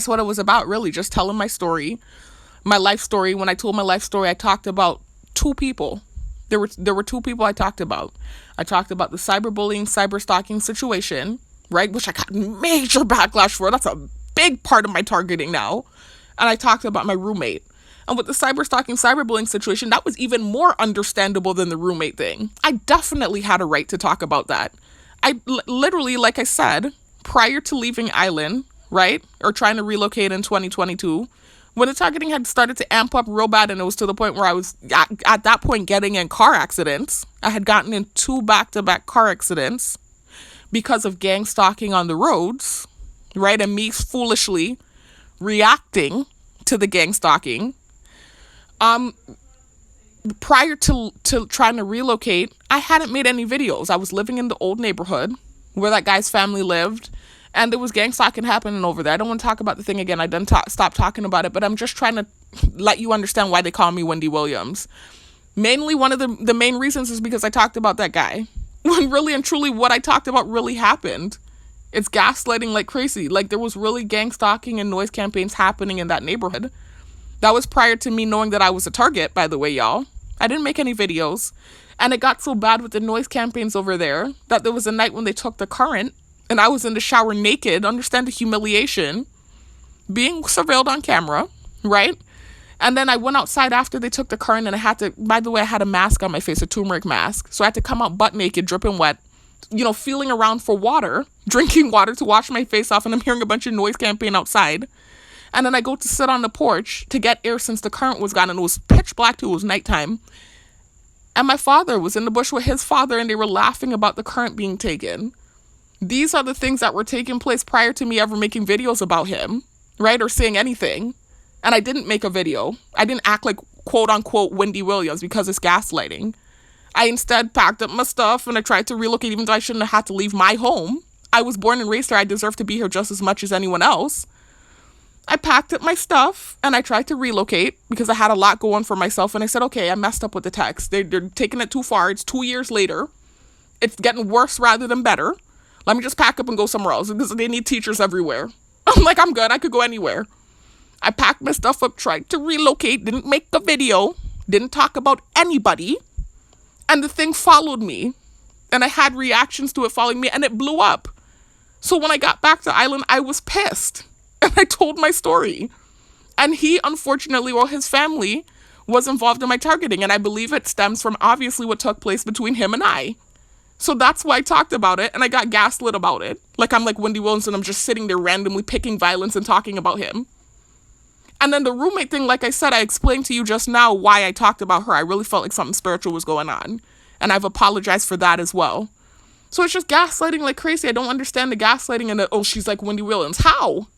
what it was about, really, just telling my story, my life story. When I told my life story, I talked about two people. There were two people I talked about. I talked about the cyberbullying, cyberstalking situation, right, which I got major backlash for. That's a big part of my targeting now. And I talked about my roommate. And with the cyberstalking, cyberbullying situation, that was even more understandable than the roommate thing. I definitely had a right to talk about that. I literally, like I said, prior to leaving island, right, or trying to relocate in 2022, when the targeting had started to amp up real bad, and it was to the point where I was at that point getting in car accidents. I had gotten in 2 back-to-back car accidents because of gang stalking on the roads, right, and me foolishly reacting to the gang stalking. Prior to trying to relocate, I hadn't made any videos. I was living in the old neighborhood where that guy's family lived, and there was gang stalking happening over there. I don't want to talk about the thing again. I done stop talking about it, but I'm just trying to let you understand why they call me Wendy Williams. Mainly, one of the main reasons is because I talked about that guy. When really and truly what I talked about really happened. It's gaslighting like crazy. Like, there was really gang stalking and noise campaigns happening in that neighborhood. That was prior to me knowing that I was a target, by the way, y'all. I didn't make any videos. And it got so bad with the noise campaigns over there that there was a night when they took the current and I was in the shower naked. Understand the humiliation. Being surveilled on camera, right? And then I went outside after they took the current, and I had to, by the way, I had a mask on my face, a turmeric mask. So I had to come out butt naked, dripping wet, feeling around for water, drinking water to wash my face off, and I'm hearing a bunch of noise campaign outside. And then I go to sit on the porch to get air since the current was gone, and it was pitch black too, it was nighttime. And my father was in the bush with his father, and they were laughing about the current being taken. These are the things that were taking place prior to me ever making videos about him, right, or saying anything. And I didn't make a video. I didn't act like quote-unquote Wendy Williams because it's gaslighting. I instead packed up my stuff and I tried to relocate, even though I shouldn't have had to leave my home. I was born and raised here. I deserve to be here just as much as anyone else. I packed up my stuff and I tried to relocate because I had a lot going for myself. And I said, okay, I messed up with the text. They're taking it too far. It's 2 years later. It's getting worse rather than better. Let me just pack up and go somewhere else because they need teachers everywhere. I'm like, I'm good. I could go anywhere. I packed my stuff up, tried to relocate, didn't make a video, didn't talk about anybody. And the thing followed me. And I had reactions to it following me, and it blew up. So when I got back to island, I was pissed. And I told my story. And he, unfortunately, well, his family was involved in my targeting. And I believe it stems from obviously what took place between him and I. So that's why I talked about it, and I got gaslit about it. Like I'm like Wendy Williams, and I'm just sitting there randomly picking violence and talking about him. And then the roommate thing, like I said, I explained to you just now why I talked about her. I really felt like something spiritual was going on. And I've apologized for that as well. So it's just gaslighting like crazy. I don't understand the gaslighting and the, oh, she's like Wendy Williams. How?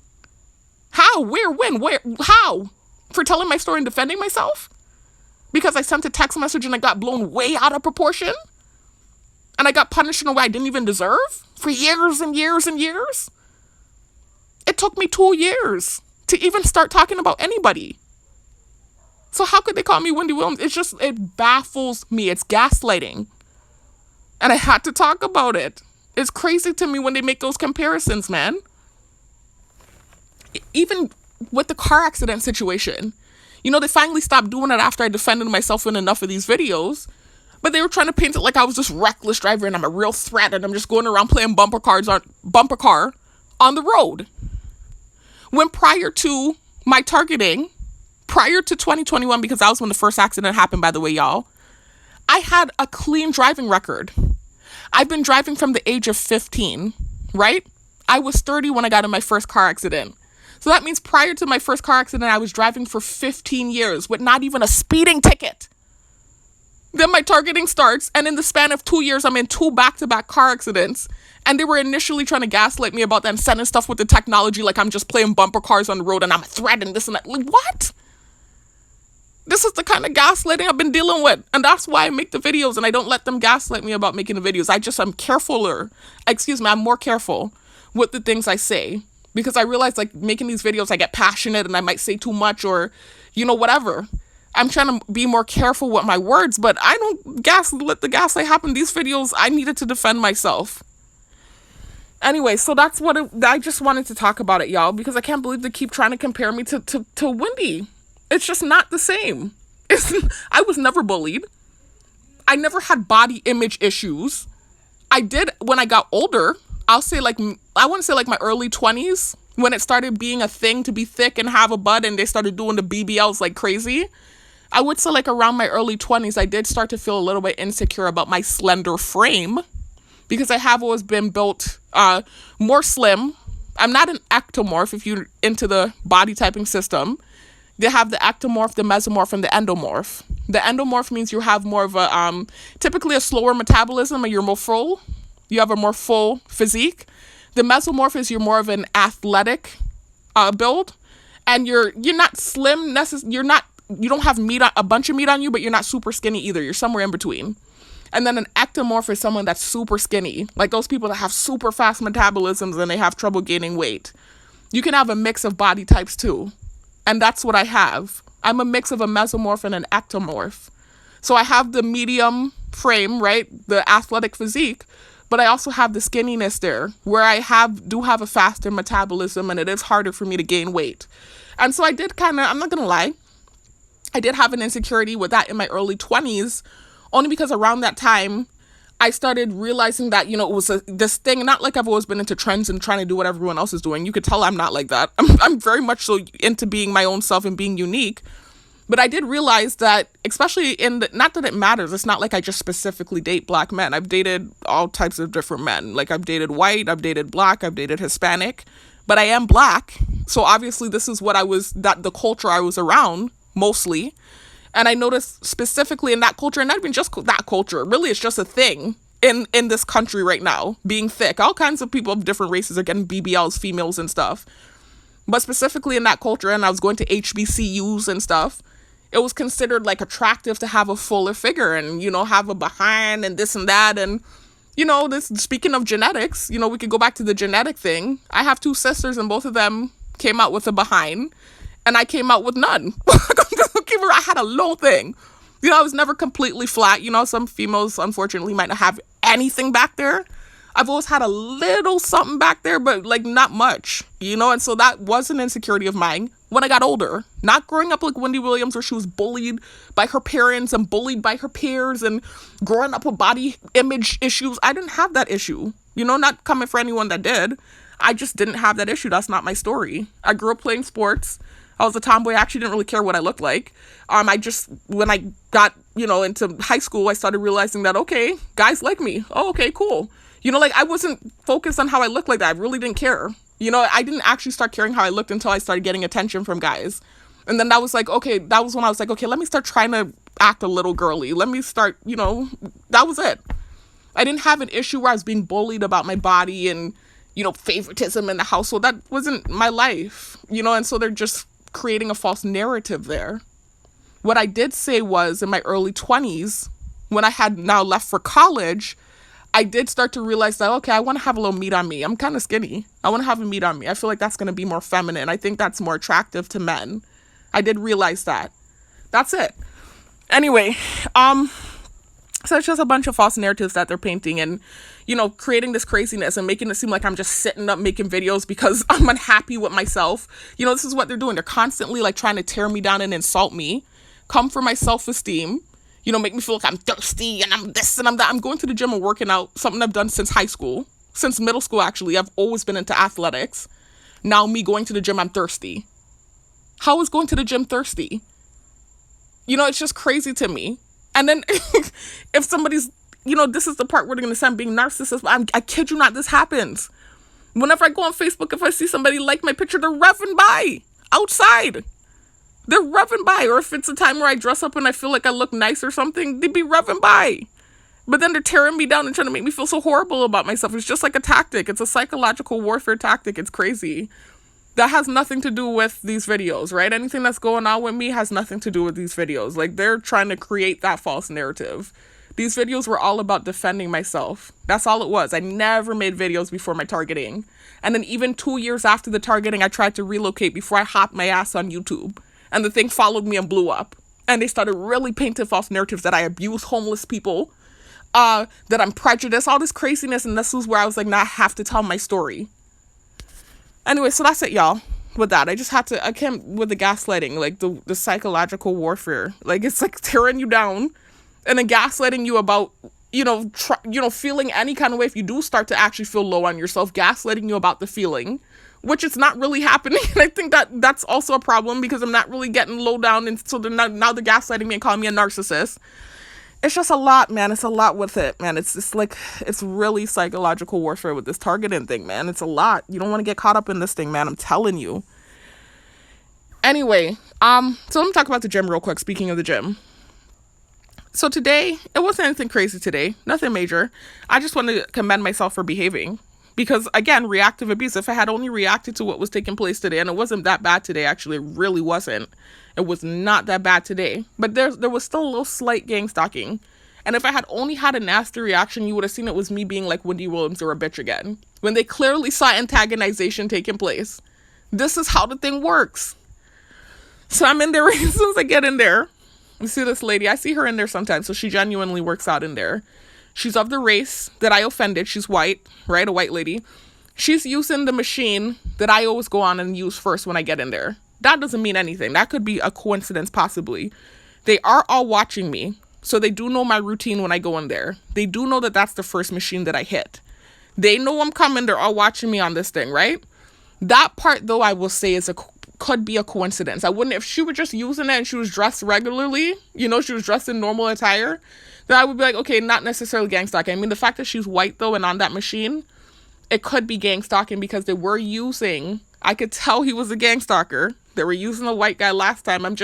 How? Where? When? Where? How? for telling my story and defending myself because I sent a text message and I got blown way out of proportion and I got punished in a way I didn't even deserve for years and years and years. It took me 2 years to even start talking about anybody. So how could they call me Wendy Williams? It baffles me. It's gaslighting. And I had to talk about it. It's crazy to me when they make those comparisons, man. Even with the car accident situation, they finally stopped doing it after I defended myself in enough of these videos. But they were trying to paint it like I was this reckless driver and I'm a real threat and I'm just going around playing bumper car on the road. When prior to my targeting, prior to 2021, because that was when the first accident happened, by the way, y'all, I had a clean driving record. I've been driving from the age of 15, right? I was 30 when I got in my first car accident. So that means prior to my first car accident, I was driving for 15 years with not even a speeding ticket. Then my targeting starts, and in the span of 2 years, I'm in 2 back-to-back car accidents. And they were initially trying to gaslight me about that and sending stuff with the technology like I'm just playing bumper cars on the road and I'm a threat and this and that. Like, what? This is the kind of gaslighting I've been dealing with. And that's why I make the videos and I don't let them gaslight me about making the videos. I'm more careful with the things I say. Because I realize, like, making these videos, I get passionate and I might say too much or, whatever. I'm trying to be more careful with my words, but I don't let the gaslight happen. These videos, I needed to defend myself. Anyway, so that's I just wanted to talk about it, y'all, because I can't believe they keep trying to compare me to Wendy. It's just not the same. I was never bullied. I never had body image issues. I did when I got older. I want to say my early 20s, when it started being a thing to be thick and have a butt and they started doing the BBLs like crazy. I would say around my early 20s, I did start to feel a little bit insecure about my slender frame because I have always been built more slim. I'm not an ectomorph if you're into the body typing system. They have the ectomorph, the mesomorph, and the endomorph. The endomorph means you have more of a, typically a slower metabolism and you're more full. You have a more full physique. The mesomorph is you're more of an athletic build. And you're not slim, you don't have a bunch of meat on you, but you're not super skinny either. You're somewhere in between. And then an ectomorph is someone that's super skinny. Like those people that have super fast metabolisms and they have trouble gaining weight. You can have a mix of body types too. And that's what I have. I'm a mix of a mesomorph and an ectomorph. So I have the medium frame, right? The athletic physique. But I also have the skinniness there where I do have a faster metabolism and it is harder for me to gain weight. And so I did I'm not going to lie, I did have an insecurity with that in my early 20s, only because around that time, I started realizing that, it was this thing, not like I've always been into trends and trying to do what everyone else is doing. You could tell I'm not like that. I'm very much so into being my own self and being unique. But I did realize that, especially not that it matters. It's not like I just specifically date black men. I've dated all types of different men. Like I've dated white, I've dated black, I've dated Hispanic, but I am black. So obviously this is the culture I was around mostly. And I noticed specifically in that culture, and not even just that culture, really it's just a thing in this country right now, being thick. All kinds of people of different races are getting BBLs, females and stuff. But specifically in that culture, and I was going to HBCUs and stuff, it was considered attractive to have a fuller figure and, have a behind and this and that. And, speaking of genetics, we could go back to the genetic thing. I have 2 sisters and both of them came out with a behind and I came out with none. I had a low thing. I was never completely flat. Some females, unfortunately, might not have anything back there. I've always had a little something back there, but not much, and so that was an insecurity of mine when I got older. Not growing up like Wendy Williams, where she was bullied by her parents and bullied by her peers and growing up with body image issues. I didn't have that issue, not coming for anyone that did. I just didn't have that issue. That's not my story. I grew up playing sports. I was a tomboy. I actually didn't really care what I looked like. When I got, into high school, I started realizing that, okay, guys like me. Oh, okay, cool. I wasn't focused on how I looked like that. I really didn't care. I didn't actually start caring how I looked until I started getting attention from guys. And then that was when I was like, okay, let me start trying to act a little girly. Let me start, that was it. I didn't have an issue where I was being bullied about my body and, favoritism in the household. That wasn't my life, and so they're just creating a false narrative there. What I did say was in my early 20s, when I had now left for college, I did start to realize that, okay, I want to have a little meat on me. I'm kind of skinny. I want to have a meat on me. I feel like that's going to be more feminine. I think that's more attractive to men. I did realize that. That's it. Anyway, so it's just a bunch of false narratives that they're painting and, you know, creating this craziness and making it seem like I'm just sitting up making videos because I'm unhappy with myself. You know, this is what they're doing. They're constantly like trying to tear me down and insult me, come for my self-esteem, you know, make me feel like I'm thirsty and I'm this and I'm that. I'm going to the gym and working out, something I've done since high school, since middle school, actually. I've always been into athletics. Now me going to the gym, I'm thirsty. How is going to the gym thirsty? You know, it's just crazy to me. And then if somebody's, you know, this is the part where they're going to say I'm being narcissist. I kid you not, this happens. Whenever I go on Facebook, if I see somebody like my picture, they're revving by outside. They're revving by. Or if it's a time where I dress up and I feel like I look nice or something, they'd be revving by. But then they're tearing me down and trying to make me feel so horrible about myself. It's just like a tactic. It's a psychological warfare tactic. It's crazy. That has nothing to do with these videos, right? Anything that's going on with me has nothing to do with these videos. Like, they're trying to create that false narrative. These videos were all about defending myself. That's all it was. I never made videos before my targeting. And then even 2 years after the targeting, I tried to relocate before I hopped my ass on YouTube. And the thing followed me and blew up. And they started really painting false narratives that I abuse homeless people, that I'm prejudiced, all this craziness. And this was where I was like, nah, I have to tell my story. Anyway, so that's it, y'all. With that, I can't, with the gaslighting, like the psychological warfare, like it's like tearing you down and then gaslighting you about, you know, feeling any kind of way. If you do start to actually feel low on yourself, gaslighting you about the feeling, which is not really happening. And I think that that's also a problem because I'm not really getting low down. And so now they're gaslighting me and calling me a narcissist. It's just a lot, man. It's a lot with it, man. It's just like, it's really psychological warfare with this targeting thing, man. It's a lot. You don't want to get caught up in this thing, man. I'm telling you. Anyway, so let me talk about the gym real quick. Speaking of the gym. So today, it wasn't anything crazy today. Nothing major. I just wanted to commend myself for behaving. Because, again, reactive abuse. If I had only reacted to what was taking place today, and it wasn't that bad today, actually, it really wasn't. It was not that bad today. But there was still a little slight gang stalking. And if I had only had a nasty reaction, you would have seen it was me being like Wendy Williams or a bitch again. When they clearly saw antagonization taking place. This is how the thing works. So I'm in there. As soon as I get in there, you see this lady. I see her in there sometimes. So she genuinely works out in there. She's of the race that I offended. She's white, right? A white lady. She's using the machine that I always go on and use first when I get in there. That doesn't mean anything. That could be a coincidence, possibly. They are all watching me. So they do know my routine when I go in there. They do know that that's the first machine that I hit. They know I'm coming. They're all watching me on this thing, right? That part, though, I will say could be a coincidence. I wouldn't, if she were just using it and she was dressed regularly, you know, she was dressed in normal attire, then I would be like, okay, not necessarily gang stalking. I mean, the fact that she's white, though, and on that machine, it could be gang stalking because they were using, I could tell he was a gang stalker. They were using a white guy last time. I'm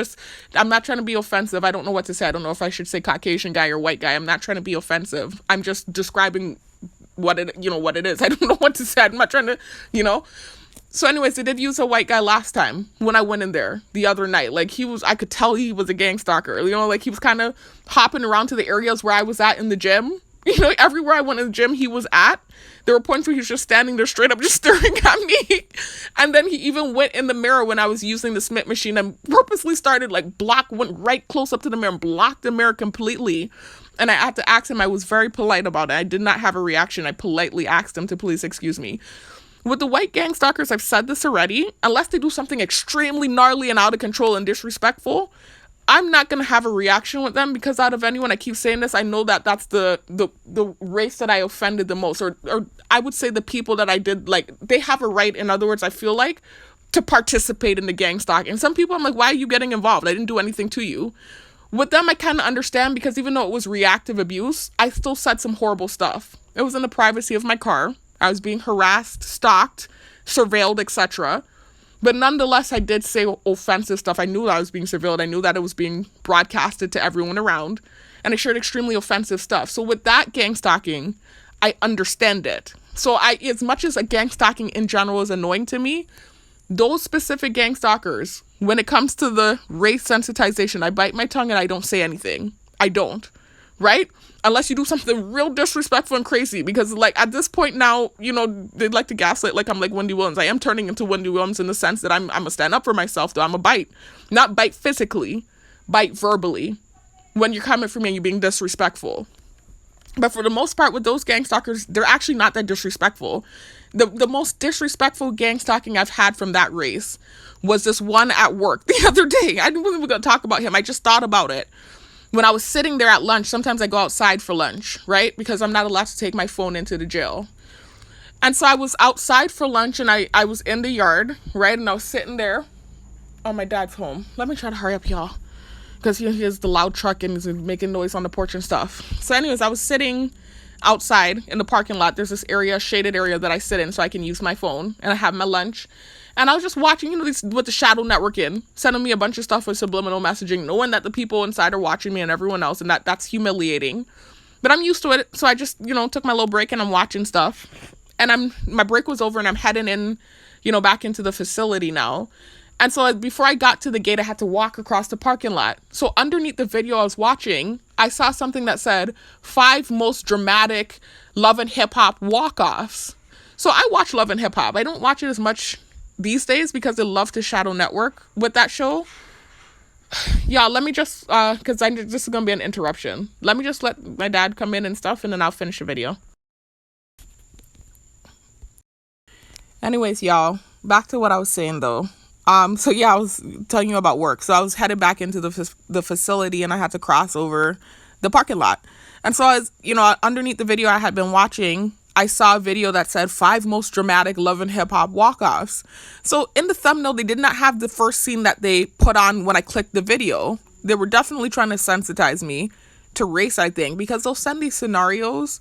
not trying to be offensive. I don't know what to say. I don't know if I should say Caucasian guy or white guy. I'm not trying to be offensive. I'm just describing what it is. I don't know what to say. I'm not trying to, you know. So anyways, they did use a white guy last time when I went in there the other night. Like I could tell he was a gang stalker. You know, like he was kind of hopping around to the areas where I was at in the gym. You know, everywhere I went in the gym, he was at. There were points where he was just standing there straight up, just staring at me. And then he even went in the mirror when I was using the Smith machine and purposely started went right close up to the mirror and blocked the mirror completely. And I had to ask him. I was very polite about it. I did not have a reaction. I politely asked him to please excuse me. With the white gang stalkers, I've said this already, unless they do something extremely gnarly and out of control and disrespectful, I'm not going to have a reaction with them because out of anyone, I keep saying this, I know that that's the race that I offended the most, or I would say the people that I did, like, they have a right, in other words, I feel like, to participate in the gang stalking. Some people, I'm like, why are you getting involved? I didn't do anything to you. With them, I kind of understand because even though it was reactive abuse, I still said some horrible stuff. It was in the privacy of my car. I was being harassed, stalked, surveilled, etc. But nonetheless, I did say offensive stuff. I knew that I was being surveilled. I knew that it was being broadcasted to everyone around. And I shared extremely offensive stuff. So with that gang stalking, I understand it. So as much as a gang stalking in general is annoying to me, those specific gang stalkers, when it comes to the race sensitization, I bite my tongue and I don't say anything. I don't, right? Unless you do something real disrespectful and crazy, because like at this point now, you know, they like to gaslight like I'm like Wendy Williams. I am turning into Wendy Williams in the sense that I'm a stand up for myself, though. I'm a bite, not bite physically, bite verbally when you're coming for me and you're being disrespectful. But for the most part with those gang stalkers, they're actually not that disrespectful. The most disrespectful gang stalking I've had from that race was this one at work the other day. I didn't really going to talk about him. I just thought about it. When I was sitting there at lunch, sometimes I go outside for lunch, right? Because I'm not allowed to take my phone into the jail. And so I was outside for lunch and I was in the yard, right? And I was sitting there. Oh, my dad's home. Let me try to hurry up, y'all. Because he has the loud truck and he's making noise on the porch and stuff. So anyways, I was sitting outside in the parking lot. There's this area, shaded area that I sit in so I can use my phone. And I have my lunch. And I was just watching, you know, with the shadow network sending me a bunch of stuff with subliminal messaging, knowing that the people inside are watching me and everyone else, and that's humiliating. But I'm used to it, so I just, you know, took my little break and I'm watching stuff. And my break was over and I'm heading in, you know, back into the facility now. And so before I got to the gate, I had to walk across the parking lot. So underneath the video I was watching, I saw something that said 5 most dramatic Love and Hip Hop walk-offs. So I watch Love and Hip Hop. I don't watch it as much these days because they love to shadow network with that show. Yeah, let me just, because this is going to be an interruption. Let me just let my dad come in and stuff, and then I'll finish the video. Anyways, y'all, back to what I was saying, though. So yeah, I was telling you about work. So I was headed back into the facility, and I had to cross over the parking lot. And so I was, you know, underneath the video I had been watching, I saw a video that said 5 most dramatic Love and Hip Hop walk-offs. So in the thumbnail, they did not have the first scene that they put on when I clicked the video. They were definitely trying to sensitize me to race, I think, because they'll send these scenarios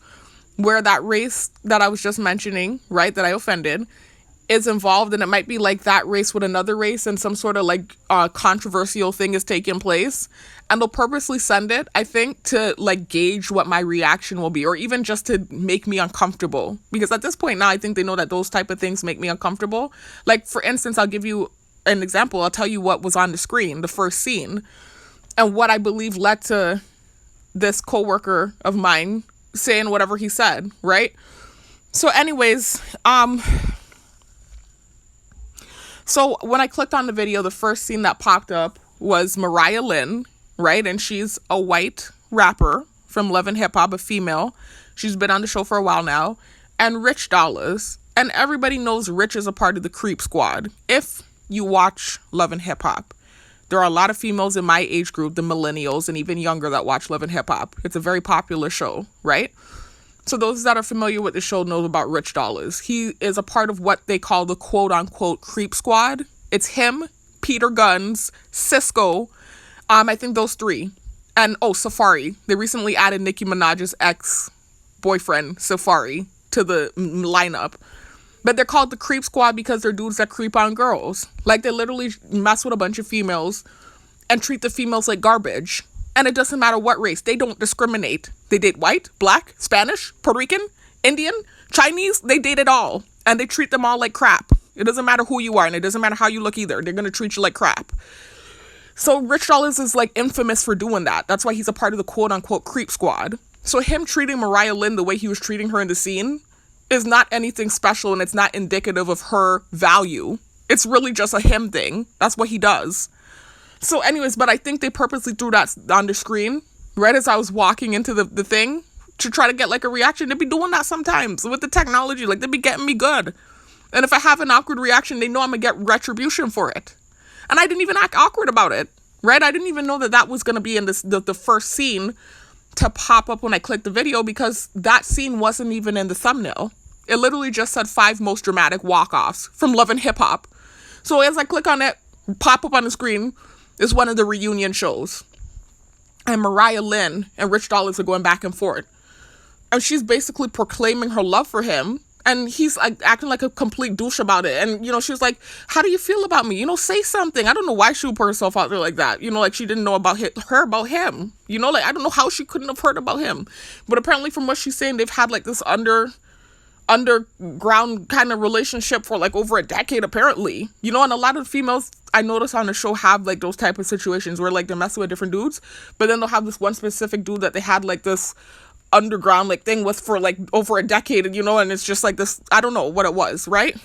where that race that I was just mentioning, right, that I offended, is involved, and it might be like that race with another race and some sort of like controversial thing is taking place, and they'll purposely send it, I think, to like gauge what my reaction will be, or even just to make me uncomfortable, because at this point now I think they know that those type of things make me uncomfortable. Like, for instance, I'll give you an example. I'll tell you what was on the screen, the first scene, and what I believe led to this coworker of mine saying whatever he said, right? So anyways, so when I clicked on the video, the first scene that popped up was Mariah Lynn, right? And she's a white rapper from Love and Hip Hop, a female. She's been on the show for a while now. And Rich Dollaz. And everybody knows Rich is a part of the Creep Squad. If you watch Love and Hip Hop, there are a lot of females in my age group, the millennials and even younger, that watch Love and Hip Hop. It's a very popular show, right? So those that are familiar with the show know about Rich Dollaz. He is a part of what they call the quote-unquote Creep Squad. It's him, Peter Guns, Cisco, I think those 3. And, Safari. They recently added Nicki Minaj's ex-boyfriend, Safari, to the lineup. But they're called the Creep Squad because they're dudes that creep on girls. Like, they literally mess with a bunch of females and treat the females like garbage. And it doesn't matter what race. They don't discriminate. They date white, black, Spanish, Puerto Rican, Indian, Chinese. They date it all. And they treat them all like crap. It doesn't matter who you are, and it doesn't matter how you look either. They're going to treat you like crap. So Rich Dollaz is like infamous for doing that. That's why he's a part of the quote-unquote Creep Squad. So him treating Mariah Lynn the way he was treating her in the scene is not anything special, and it's not indicative of her value. It's really just a him thing. That's what he does. So anyways, but I think they purposely threw that on the screen right as I was walking into the thing to try to get like a reaction. They be doing that sometimes with the technology. Like, they be getting me good. And if I have an awkward reaction, they know I'm going to get retribution for it. And I didn't even act awkward about it, right? I didn't even know that was going to be in the first scene to pop up when I clicked the video, because that scene wasn't even in the thumbnail. It literally just said 5 most dramatic walk-offs from Love and Hip Hop. So as I click on it, pop up on the screen is one of the reunion shows. And Mariah Lynn and Rich Dollaz are going back and forth. And she's basically proclaiming her love for him. And he's like acting like a complete douche about it. And, you know, she was like, how do you feel about me? You know, say something. I don't know why she would put herself out there like that. You know, like she didn't know about about him. You know, like I don't know how she couldn't have heard about him. But apparently from what she's saying, they've had like this underground kind of relationship for like over a decade, apparently. You know, and a lot of females I notice on the show have like those type of situations where like they're messing with different dudes, but then they'll have this one specific dude that they had like this underground like thing with for like over a decade, you know, and it's just like this, I don't know what it was, right?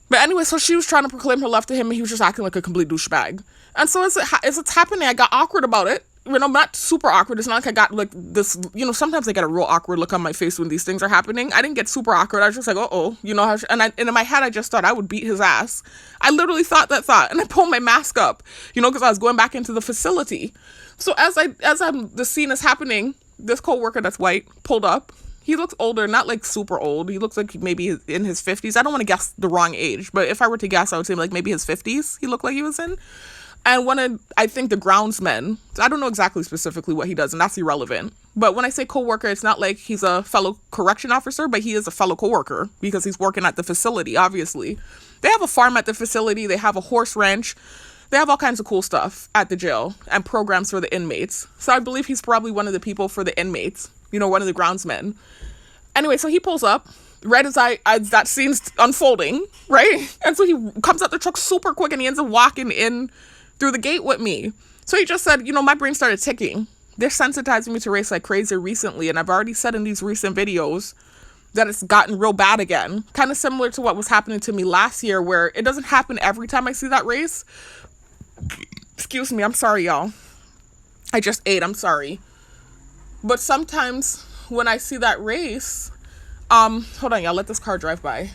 But anyway, so she was trying to proclaim her love to him, and he was just acting like a complete douchebag. And so as it's happening, I got awkward about it. You know, not super awkward. It's not like I got like this, you know, sometimes I get a real awkward look on my face when these things are happening. I didn't get super awkward. I was just like, uh-oh, you know, and in my head, I just thought I would beat his ass. I literally thought that thought, and I pulled my mask up, you know, because I was going back into the facility. So the scene is happening, this coworker that's white pulled up. He looks older, not like super old. He looks like maybe in his 50s. I don't want to guess the wrong age, but if I were to guess, I would say like maybe his 50s he looked like he was in. And I think the groundsman, I don't know exactly specifically what he does, and that's irrelevant. But when I say coworker, it's not like he's a fellow correction officer, but he is a fellow coworker because he's working at the facility, obviously. They have a farm at the facility. They have a horse ranch. They have all kinds of cool stuff at the jail and programs for the inmates. So I believe he's probably one of the people for the inmates, you know, one of the groundsmen. Anyway, so he pulls up right as that scene's unfolding, right? And so he comes out the truck super quick, and he ends up walking in through the gate with me. So he just said, you know, my brain started ticking. They're sensitizing me to race like crazy recently, and I've already said in these recent videos that it's gotten real bad again. Kind of similar to what was happening to me last year, where it doesn't happen every time I see that race. Excuse me, I'm sorry, y'all. I just ate, I'm sorry. But sometimes when I see that race, hold on, y'all, let this car drive by.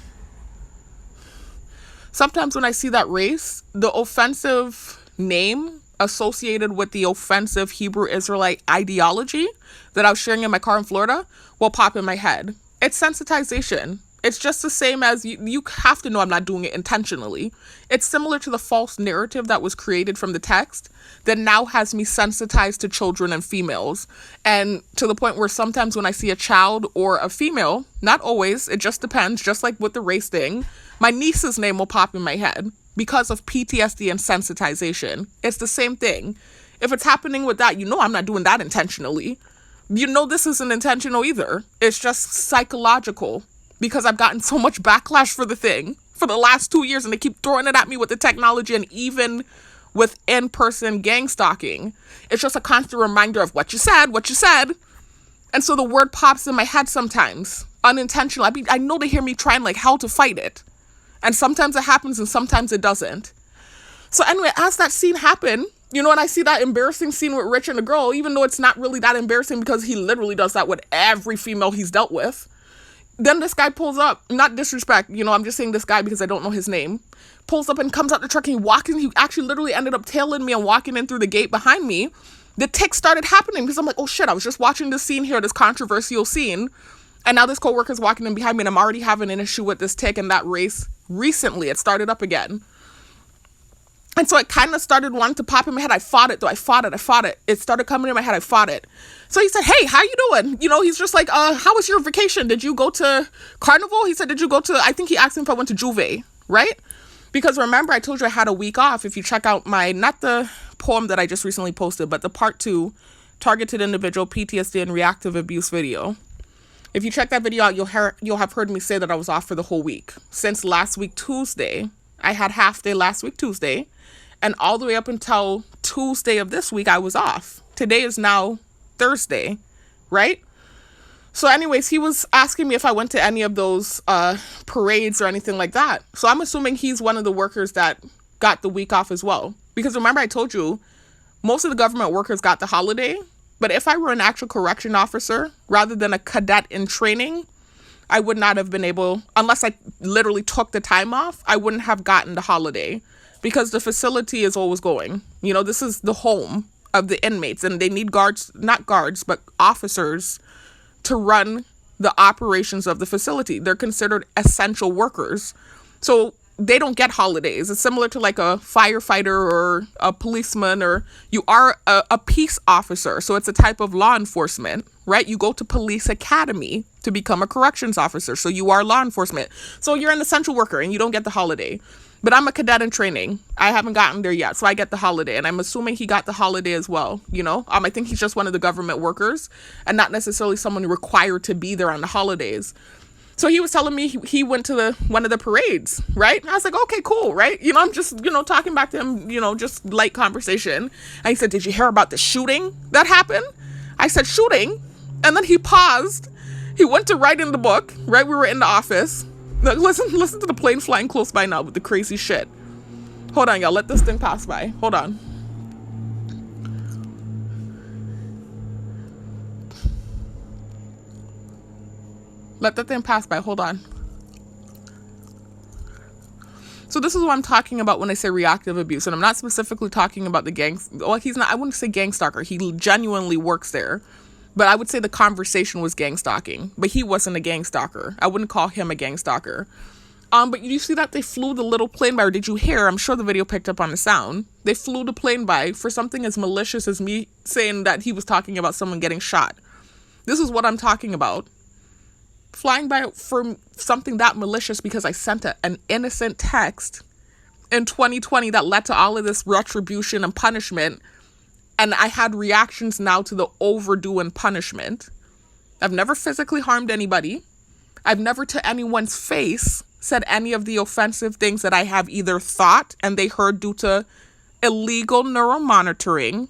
Sometimes when I see that race, the offensive name associated with the offensive Hebrew Israelite ideology that I was sharing in my car in Florida will pop in my head. It's sensitization. It's just the same as you have to know I'm not doing it intentionally. It's similar to the false narrative that was created from the text that now has me sensitized to children and females. And to the point where sometimes when I see a child or a female, not always, it just depends, just like with the race thing, my niece's name will pop in my head because of PTSD and sensitization. It's the same thing. If it's happening with that, you know I'm not doing that intentionally. You know this isn't intentional either. It's just psychological. Because I've gotten so much backlash for the thing for the last 2 years, and they keep throwing it at me with the technology, and even with in-person gang stalking. It's just a constant reminder of what you said. And so the word pops in my head sometimes, unintentional. I know they hear me trying like hell to fight it. And sometimes it happens and sometimes it doesn't. So anyway, as that scene happened, you know, and I see that embarrassing scene with Rich and the girl, even though it's not really that embarrassing because he literally does that with every female he's dealt with. Then this guy pulls up, not disrespect, you know, I'm just saying this guy because I don't know his name, pulls up and comes out the truck, and he actually literally ended up tailing me and walking in through the gate behind me. The tick started happening because I'm like, oh shit, I was just watching this scene here, this controversial scene, and now this coworker's walking in behind me, and I'm already having an issue with this tick and that race recently. It started up again. And so it kind of started wanting to pop in my head. I fought it. It started coming in my head. I fought it. So he said, hey, how you doing? You know, he's just like, how was your vacation? Did you go to Carnival? He said, did you go to, I think he asked him if I went to Juve, right? Because remember, I told you I had a week off. If you check out not the poem that I just recently posted, but the part 2, targeted individual PTSD and reactive abuse video. If you check that video out, you'll have heard me say that I was off for the whole week. Since last week, Tuesday, I had half day last week, Tuesday. And all the way up until Tuesday of this week, I was off. Today is now Thursday, right? So anyways, he was asking me if I went to any of those parades or anything like that. So I'm assuming he's one of the workers that got the week off as well. Because remember, I told you, most of the government workers got the holiday. But if I were an actual correction officer, rather than a cadet in training, I would not have been able, unless I literally took the time off, I wouldn't have gotten the holiday. Because the facility is always going. You know, this is the home of the inmates, and they need not guards, but officers to run the operations of the facility. They're considered essential workers. So they don't get holidays. It's similar to like a firefighter or a policeman, or you are a peace officer. So it's a type of law enforcement, right? You go to police academy to become a corrections officer. So you are law enforcement. So you're an essential worker and you don't get the holiday. But I'm a cadet in training. I haven't gotten there yet, so I get the holiday. And I'm assuming he got the holiday as well, you know? I think he's just one of the government workers and not necessarily someone required to be there on the holidays. So he was telling me he went to one of the parades, right? And I was like, okay, cool, right? I'm just, talking back to him, just light conversation. And he said, did you hear about the shooting that happened? I said, shooting? And then he paused. He went to write in the book, right? We were in the office. Look, listen to the plane flying close by now with the crazy shit. Hold on, y'all. Let this thing pass by. Hold on. Let that thing pass by. Hold on. So this is what I'm talking about when I say reactive abuse. And I'm not specifically talking about the gang. Well, he's not. I wouldn't say gang stalker. He genuinely works there. But I would say the conversation was gang stalking. But he wasn't a gang stalker. I wouldn't call him a gang stalker. But you see that they flew the little plane by, or did you hear? I'm sure the video picked up on the sound. They flew the plane by for something as malicious as me saying that he was talking about someone getting shot. This is what I'm talking about. Flying by for something that malicious because I sent an innocent text in 2020 that led to all of this retribution and punishment. And I had reactions now to the overdue and punishment. I've never physically harmed anybody. I've never to anyone's face said any of the offensive things that I have either thought and they heard due to illegal neuromonitoring,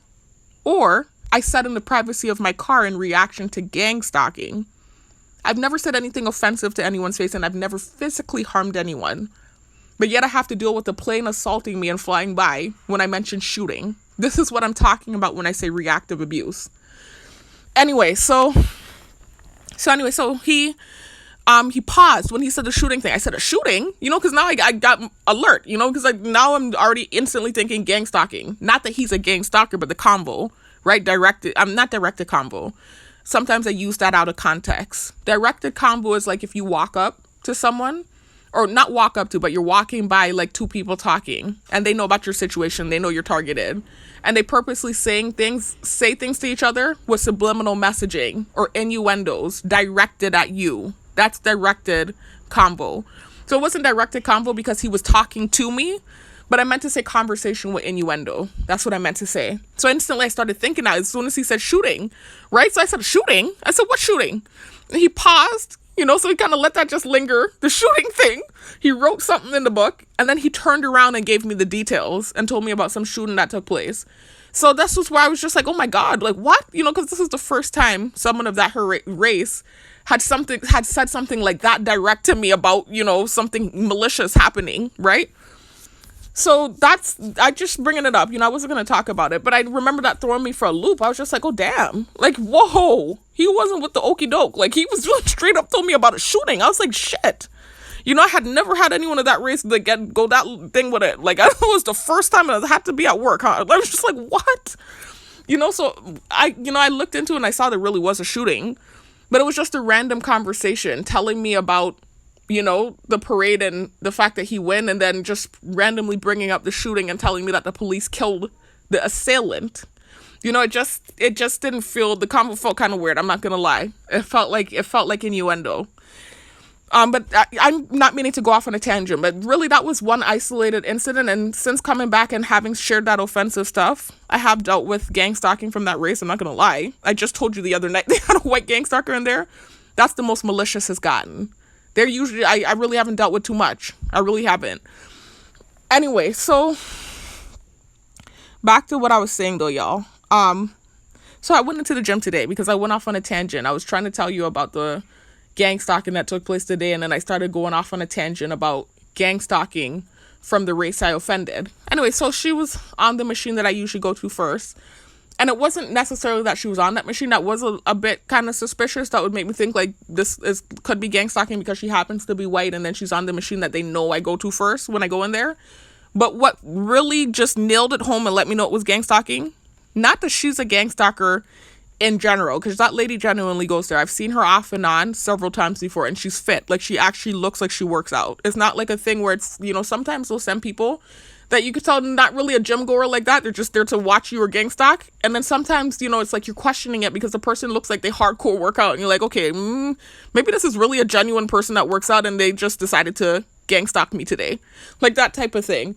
or I said in the privacy of my car in reaction to gang stalking. I've never said anything offensive to anyone's face, and I've never physically harmed anyone. But yet I have to deal with the plane assaulting me and flying by when I mention shooting. This is what I'm talking about when I say reactive abuse. Anyway, so he paused when he said the shooting thing. I said, a shooting? Because now I got alert, because now I'm already instantly thinking gang stalking. Not that he's a gang stalker, but the combo, right? Not directed combo. Sometimes I use that out of context. Directed combo is like if you walk up to someone, or not walk up to, but you're walking by like two people talking, and they know about your situation. They know you're targeted, and they purposely say things to each other with subliminal messaging or innuendos directed at you. That's directed combo. So it wasn't directed combo because he was talking to me, but I meant to say conversation with innuendo. That's what I meant to say. So instantly I started thinking that as soon as he said shooting, right? So I said, shooting? I said, what shooting? And he paused, so he kind of let that just linger. The shooting thing. He wrote something in the book, and then he turned around and gave me the details and told me about some shooting that took place. So this was where I was just like, oh my God, like what? Because this is the first time someone of that race had said something like that direct to me about, something malicious happening, right? So I just bringing it up, I wasn't going to talk about it, but I remember that throwing me for a loop. I was just like, oh, damn, like, whoa, he wasn't with the okey doke. Like, he was really straight up told me about a shooting. I was like, shit, I had never had anyone of that race that go that thing with it. Like, it was the first time it had to be at work. Huh? I was just like, what? So I looked into it and I saw there really was a shooting, but it was just a random conversation telling me about, the parade and the fact that he went, and then just randomly bringing up the shooting and telling me that the police killed the assailant. It just didn't feel, the convo felt kind of weird. I'm not going to lie. It felt like innuendo. But I'm not meaning to go off on a tangent, but really that was one isolated incident. And since coming back and having shared that offensive stuff, I have dealt with gang stalking from that race. I'm not going to lie. I just told you the other night they had a white gang stalker in there. That's the most malicious it's gotten. They're usually, I really haven't dealt with too much. I really haven't. Anyway, so back to what I was saying though, y'all. So I went into the gym today because I went off on a tangent. I was trying to tell you about the gang stalking that took place today, and then I started going off on a tangent about gang stalking from the race I offended. Anyway, so she was on the machine that I usually go to first. And it wasn't necessarily that she was on that machine that was a bit kind of suspicious. That would make me think like could be gang stalking because she happens to be white and then she's on the machine that they know I go to first when I go in there. But what really just nailed it home and let me know it was gang stalking, not that she's a gang stalker in general, because that lady genuinely goes there. I've seen her off and on several times before, and she's fit. Like, she actually looks like she works out. It's not like a thing where it's, sometimes they'll send people that you could tell not really a gym goer like that. They're just there to watch you or gang stalk. And then sometimes, it's like you're questioning it because the person looks like they hardcore work out. And you're like, okay, maybe this is really a genuine person that works out and they just decided to gang stalk me today. Like that type of thing.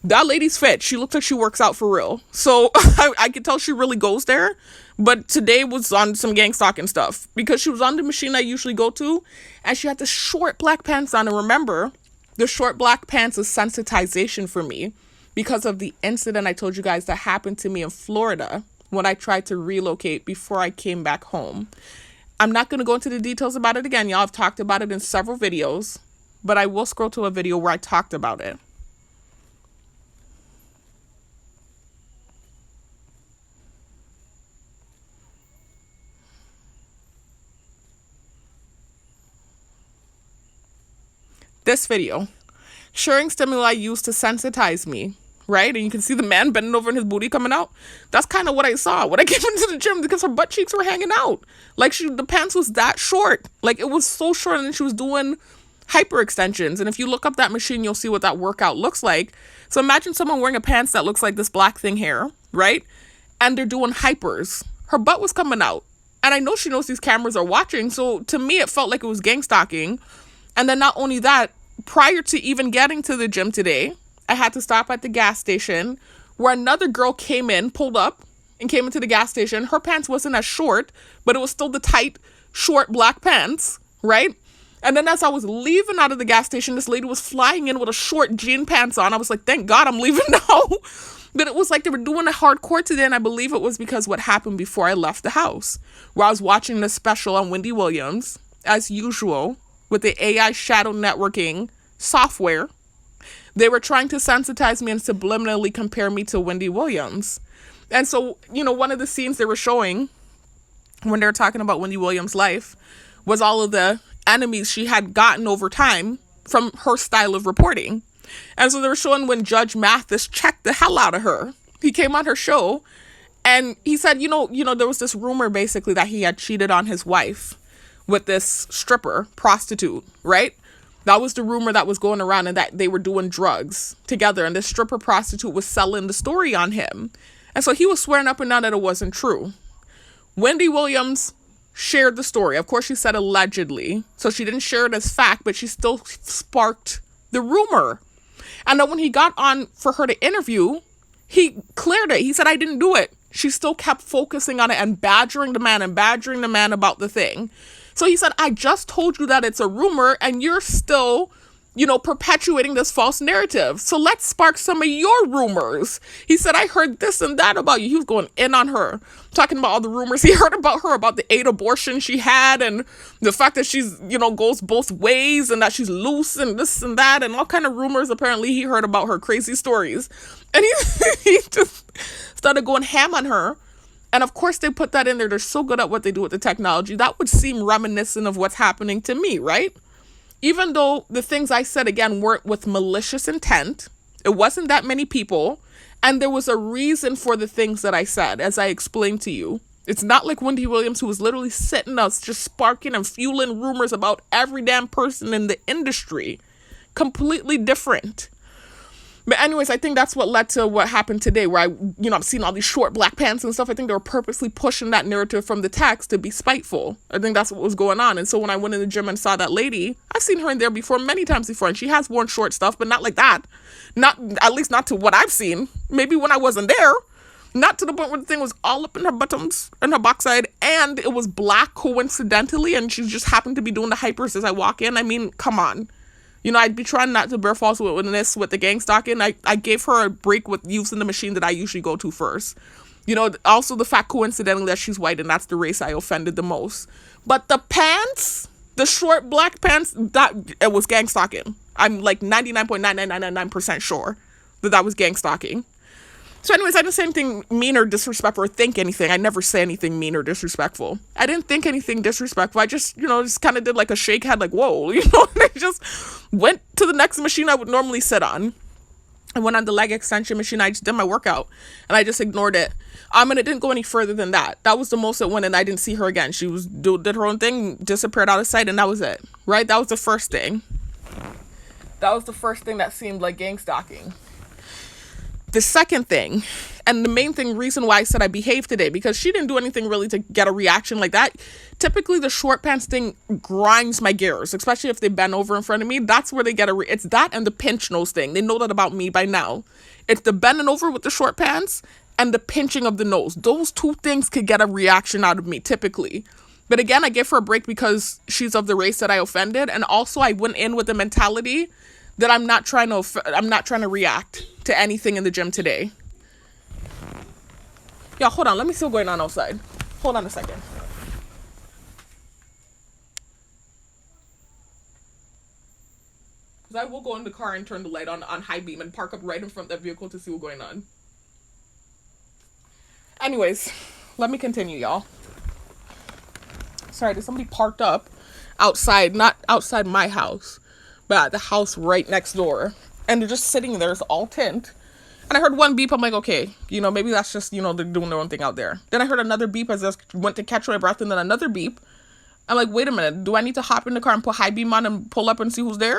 That lady's fit. She looks like she works out for real. So I could tell she really goes there. But today was on some gang stalking stuff because she was on the machine I usually go to and she had the short black pants on. And remember, the short black pants is sensitization for me because of the incident I told you guys that happened to me in Florida when I tried to relocate before I came back home. I'm not going to go into the details about it again, y'all. I've talked about it in several videos, but I will scroll to a video where I talked about it. This video, sharing stimuli used to sensitize me, right? And you can see the man bending over and his booty coming out. That's kind of what I saw when I came into the gym because her butt cheeks were hanging out. Like the pants was that short. Like it was so short, and then she was doing hyper extensions. And if you look up that machine, you'll see what that workout looks like. So imagine someone wearing a pants that looks like this black thing here, right? And they're doing hypers. Her butt was coming out. And I know she knows these cameras are watching. So to me, it felt like it was gang stalking. And then not only that, prior to even getting to the gym today, I had to stop at the gas station where another girl came in, pulled up, and came into the gas station. Her pants wasn't as short, but it was still the tight, short black pants, right? And then as I was leaving out of the gas station, this lady was flying in with a short jean pants on. I was like, thank God I'm leaving now. But it was like they were doing a hardcore today, and I believe it was because what happened before I left the house, where I was watching the special on Wendy Williams, as usual, with the AI shadow networking software. They were trying to sensitize me and subliminally compare me to Wendy Williams. And so, one of the scenes they were showing when they were talking about Wendy Williams' life was all of the enemies she had gotten over time from her style of reporting. And so they were showing when Judge Mathis checked the hell out of her. He came on her show and he said, there was this rumor basically that he had cheated on his wife with this stripper, prostitute, right? That was the rumor that was going around, and that they were doing drugs together, and this stripper prostitute was selling the story on him. And so he was swearing up and down that it wasn't true. Wendy Williams shared the story. Of course, she said allegedly, so she didn't share it as fact, but she still sparked the rumor. And then when he got on for her to interview, he cleared it. He said, I didn't do it. She still kept focusing on it and badgering the man about the thing. So he said, I just told you that it's a rumor and you're still, perpetuating this false narrative. So let's spark some of your rumors. He said, I heard this and that about you. He was going in on her, talking about all the rumors he heard about her, about the 8 abortions she had and the fact that she's, goes both ways and that she's loose and this and that and all kind of rumors. Apparently he heard about her crazy stories. And he just started going ham on her. And of course they put that in there. They're so good at what they do with the technology. That would seem reminiscent of what's happening to me, right? Even though the things I said, again, weren't with malicious intent. It wasn't that many people. And there was a reason for the things that I said, as I explained to you. It's not like Wendy Williams, who was literally sitting us just sparking and fueling rumors about every damn person in the industry. Completely different. But anyways, I think that's what led to what happened today, where I'm seeing all these short black pants and stuff. I think they were purposely pushing that narrative from the text to be spiteful. I think that's what was going on. And so when I went in the gym and saw that lady, I've seen her in there before, many times before, and she has worn short stuff, but not like that. At least not to what I've seen. Maybe when I wasn't there. Not to the point where the thing was all up in her bottoms and her backside, and it was black coincidentally, and she just happened to be doing the hypers as I walk in. I mean, come on. I'd be trying not to bear false witness with the gang stalking. I gave her a break with using the machine that I usually go to first. Also the fact coincidentally that she's white, and that's the race I offended the most. But the pants, the short black pants, that it was gang stalking. I'm like 99.99999% sure that was gang stalking. So anyways, I didn't say anything mean or disrespectful or think anything. I never say anything mean or disrespectful. I didn't think anything disrespectful. I just, just kind of did like a shake head, like, whoa, and I just went to the next machine I would normally sit on. I went on the leg extension machine. I just did my workout and I just ignored it. And it didn't go any further than that. That was the most it went, and I didn't see her again. She did her own thing, disappeared out of sight, and that was it, right? That was the first thing. That was the first thing that seemed like gang stalking. The second thing, and the main reason why I said I behaved today, because she didn't do anything really to get a reaction like that. Typically, the short pants thing grinds my gears, especially if they bend over in front of me. That's where they get it's that and the pinch nose thing. They know that about me by now. It's the bending over with the short pants and the pinching of the nose. Those two things could get a reaction out of me typically. But again, I give her a break because she's of the race that I offended, and also I went in with the mentality that I'm not trying to react to anything in the gym today. Yeah, hold on. Let me see what's going on outside. Hold on a second. Because I will go in the car and turn the light on high beam and park up right in front of that vehicle to see what's going on. Anyways, let me continue, y'all. Sorry, there's somebody parked up outside, not outside my house, but at the house right next door. And they're just sitting there, it's all tint. And I heard one beep, I'm like, okay, maybe that's just, they're doing their own thing out there. Then I heard another beep as I went to catch my breath, and then another beep. I'm like, wait a minute, do I need to hop in the car and put high beam on and pull up and see who's there?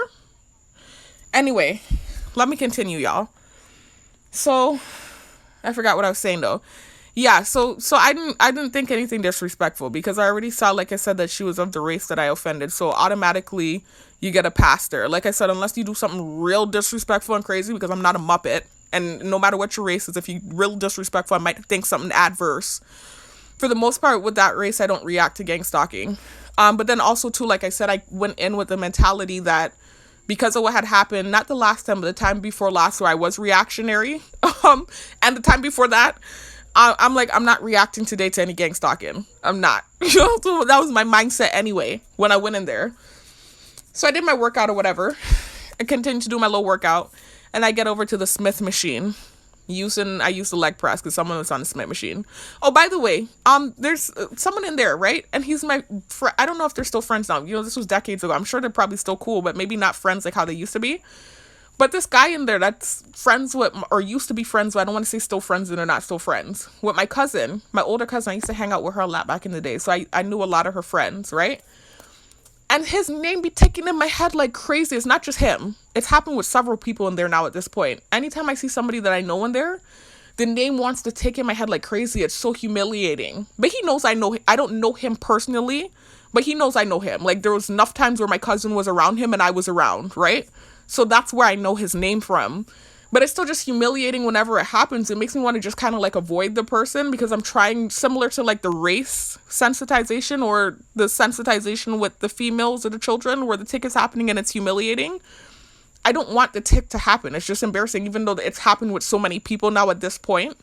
Anyway, let me continue, y'all. So, I forgot what I was saying though. Yeah, so I didn't think anything disrespectful because I already saw, like I said, that she was of the race that I offended. So automatically you get a pass there. Like I said, unless you do something real disrespectful and crazy, because I'm not a Muppet. And no matter what your race is, if you're real disrespectful, I might think something adverse. For the most part, with that race, I don't react to gang stalking. But then also, too, like I said, I went in with the mentality that because of what had happened, not the last time, but the time before last, where I was reactionary. And the time before that, I'm like, I'm not reacting today to any gang stalking. I'm not. So that was my mindset anyway when I went in there. So I did my workout or whatever. I continued to do my little workout. And I get over to the Smith machine. I use the leg press because someone was on the Smith machine. Oh, by the way, there's someone in there, right? And he's my friend. I don't know if they're still friends now. This was decades ago. I'm sure they're probably still cool, but maybe not friends like how they used to be. But this guy in there that's friends with, or used to be friends with, I don't want to say still friends and they're not still friends, with my cousin, my older cousin. I used to hang out with her a lot back in the day. So I knew a lot of her friends, right? And his name be ticking in my head like crazy. It's not just him. It's happened with several people in there now at this point. Anytime I see somebody that I know in there, the name wants to tick in my head like crazy. It's so humiliating. But he knows I don't know him personally, but he knows I know him. Like, there was enough times where my cousin was around him and I was around, right? So that's where I know his name from. But it's still just humiliating whenever it happens. It makes me want to just kind of like avoid the person, because I'm trying, similar to like the race sensitization or the sensitization with the females or the children, where the tick is happening and it's humiliating. I don't want the tick to happen. It's just embarrassing, even though it's happened with so many people now at this point.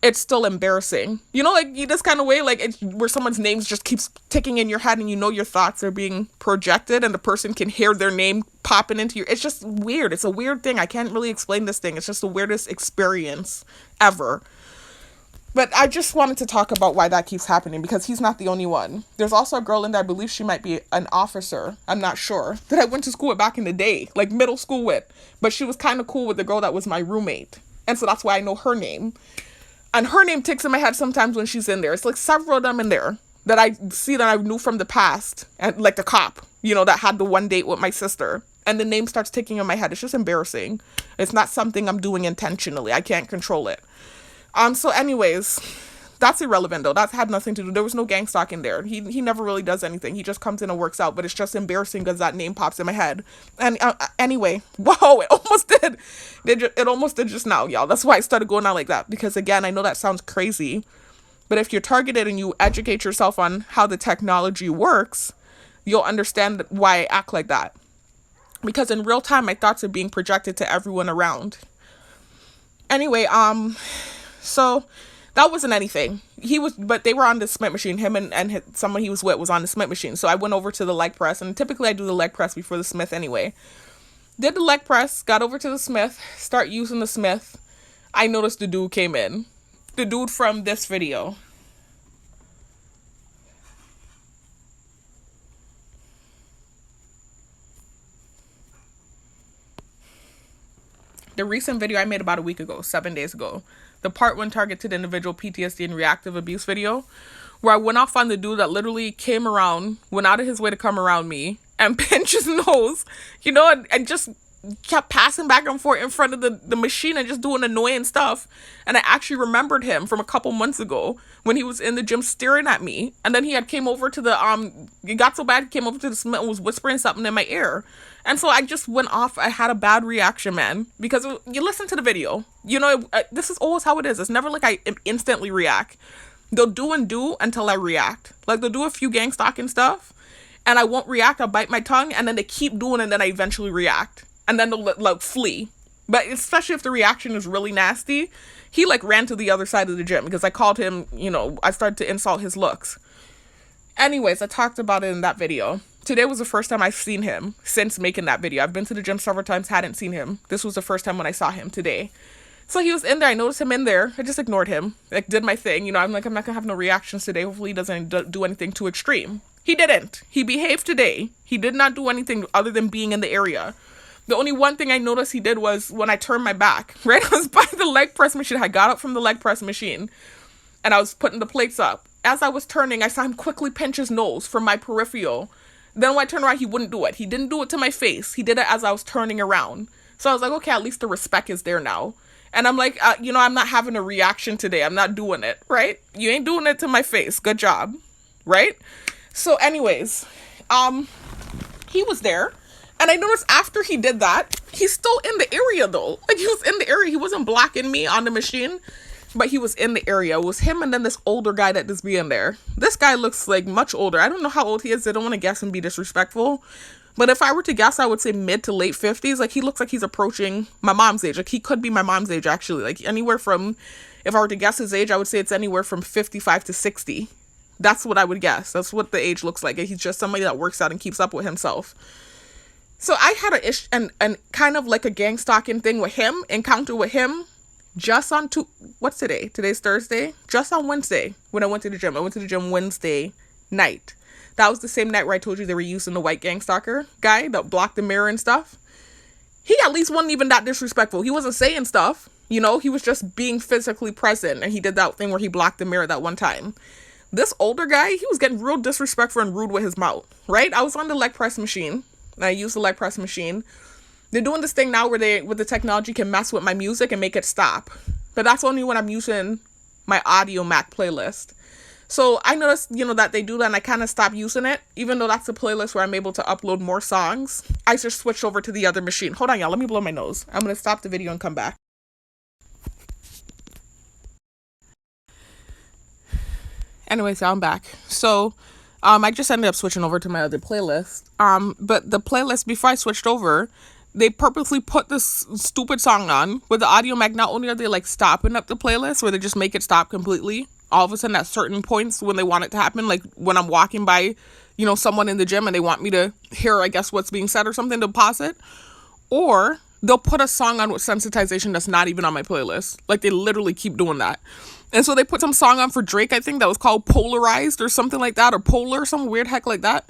It's still embarrassing. Like this kind of way, like it's where someone's name just keeps ticking in your head and your thoughts are being projected and the person can hear their name popping into it's just weird. It's a weird thing. I can't really explain this thing. It's just the weirdest experience ever. But I just wanted to talk about why that keeps happening, because he's not the only one. There's also a girl in there, I believe she might be an officer, I'm not sure, that I went to school with back in the day, like middle school with. But she was kind of cool with the girl that was my roommate. And so that's why I know her name. And her name ticks in my head sometimes when she's in there. It's like several of them in there that I see that I knew from the past. And like the cop, that had the one date with my sister. And the name starts ticking in my head. It's just embarrassing. It's not something I'm doing intentionally. I can't control it. So anyways, that's irrelevant though. That had nothing to do. There was no gang stalking there. He never really does anything. He just comes in and works out. But it's just embarrassing because that name pops in my head. And anyway, whoa, it almost did. It almost did just now, y'all. That's why I started going on like that. Because again, I know that sounds crazy. But if you're targeted and you educate yourself on how the technology works, you'll understand why I act like that. Because in real time, my thoughts are being projected to everyone around. Anyway, so that wasn't anything. But they were on the Smith machine. Him and someone he was with was on the Smith machine. So I went over to the leg press, and typically I do the leg press before the Smith anyway. Did the leg press, got over to the Smith, start using the Smith. I noticed the dude came in. The dude from this video. The recent video I made about a week ago, 7 days ago. The part 1 targeted individual PTSD and reactive abuse video, where I went off on the dude that literally came around, went out of his way to come around me and pinch his nose, and just kept passing back and forth in front of the machine and just doing annoying stuff. And I actually remembered him from a couple months ago when he was in the gym staring at me. And then he had came over to the, it got so bad, he came over to the cement and was whispering something in my ear. And so I just went off. I had a bad reaction, man, because you listen to the video. You know, this is always how it is. It's never like I instantly react. They'll do and do until I react. Like, they'll do a few gang stalking stuff and I won't react. I'll bite my tongue and then they keep doing it and then I eventually react. And then they'll like flee. But especially if the reaction is really nasty, he like ran to the other side of the gym because I called him, you know, I started to insult his looks. Anyways, I talked about it in that video. Today was the first time I've seen him since making that video. I've been to the gym several times, hadn't seen him. This was the first time when I saw him today. So he was in there. I noticed him in there. I just ignored him. Like, did my thing. You know, I'm like, I'm not going to have no reactions today. Hopefully he doesn't do anything too extreme. He didn't. He behaved today. He did not do anything other than being in the area. The only one thing I noticed he did was when I turned my back, right? I was by the leg press machine. I got up from the leg press machine and I was putting the plates up. As I was turning, I saw him quickly pinch his nose from my peripheral. Then when I turned around, he wouldn't do it. He didn't do it to my face. He did it as I was turning around. So I was like, okay, at least the respect is there now. And I'm like, you know, I'm not having a reaction today. I'm not doing it, right? You ain't doing it to my face. Good job, right? So anyways, he was there. And I noticed after he did that, he's still in the area though. Like, he was in the area. He wasn't blocking me on the machine, but he was in the area. It was him and then this older guy that just be in there. This guy looks like much older. I don't know how old he is. I don't want to guess and be disrespectful. But if I were to guess, I would say mid to late 50s. Like, he looks like he's approaching my mom's age. Like, he could be my mom's age, actually. Like, anywhere from, if I were to guess his age, I would say it's anywhere from 55 to 60. That's what I would guess. That's what the age looks like. He's just somebody that works out and keeps up with himself. So I had and kind of like a gang stalking thing with him, encounter with him, just on what's today? Today's Thursday? Just on Wednesday when I went to the gym. I went to the gym Wednesday night. That was the same night where I told you they were using the white gang stalker guy that blocked the mirror and stuff. He at least wasn't even that disrespectful. He wasn't saying stuff, you know, he was just being physically present. And he did that thing where he blocked the mirror that one time. This older guy, he was getting real disrespectful and rude with his mouth, right? I was on the leg press machine. And I used the leg press machine. They're doing this thing now where they, with the technology, can mess with my music and make it stop. But that's only when I'm using my Audio Mac playlist. So I noticed, you know, that they do that and I kind of stopped using it. Even though that's a playlist where I'm able to upload more songs, I just switched over to the other machine. Hold on, y'all. Let me blow my nose. I'm going to stop the video and come back. Anyways, I'm back. So I just ended up switching over to my other playlist. But the playlist, before I switched over, they purposely put this stupid song on with the Audio Mac. Not only are they like stopping up the playlist where they just make it stop completely, all of a sudden at certain points when they want it to happen, like when I'm walking by, you know, someone in the gym and they want me to hear, I guess, what's being said or something, to pause it. Or they'll put a song on with sensitization that's not even on my playlist. Like, they literally keep doing that. And so they put some song on for Drake, I think, that was called Polarized or something like that, or Polar, some weird heck like that.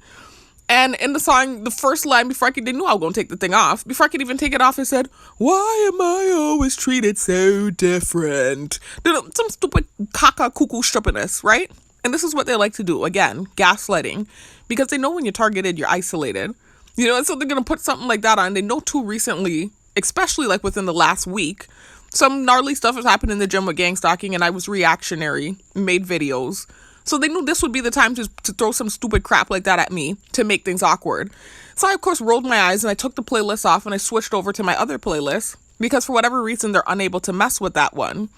And in the song, the first line, they knew I was going to take the thing off. Before I could even take it off, it said, "Why am I always treated so different?" Some stupid caca cuckoo stupidness, right? And this is what they like to do. Again, gaslighting. Because they know when you're targeted, you're isolated. You know, and so they're going to put something like that on. They know too recently, especially like within the last week, some gnarly stuff has happened in the gym with gang stalking, and I was reactionary, made videos. So they knew this would be the time to throw some stupid crap like that at me to make things awkward. So I, of course, rolled my eyes and I took the playlist off and I switched over to my other playlist because for whatever reason, they're unable to mess with that one.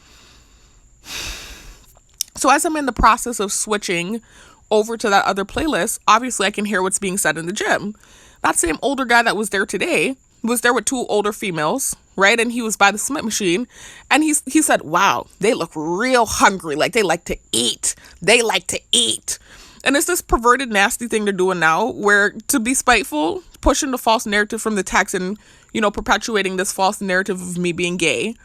So as I'm in the process of switching over to that other playlist, obviously I can hear what's being said in the gym. That same older guy that was there today was there with two older females, right? And he was by the cement machine. And he said, "Wow, they look real hungry. Like they like to eat. They like to eat." And it's this perverted, nasty thing they're doing now where, to be spiteful, pushing the false narrative from the text and, you know, perpetuating this false narrative of me being gay.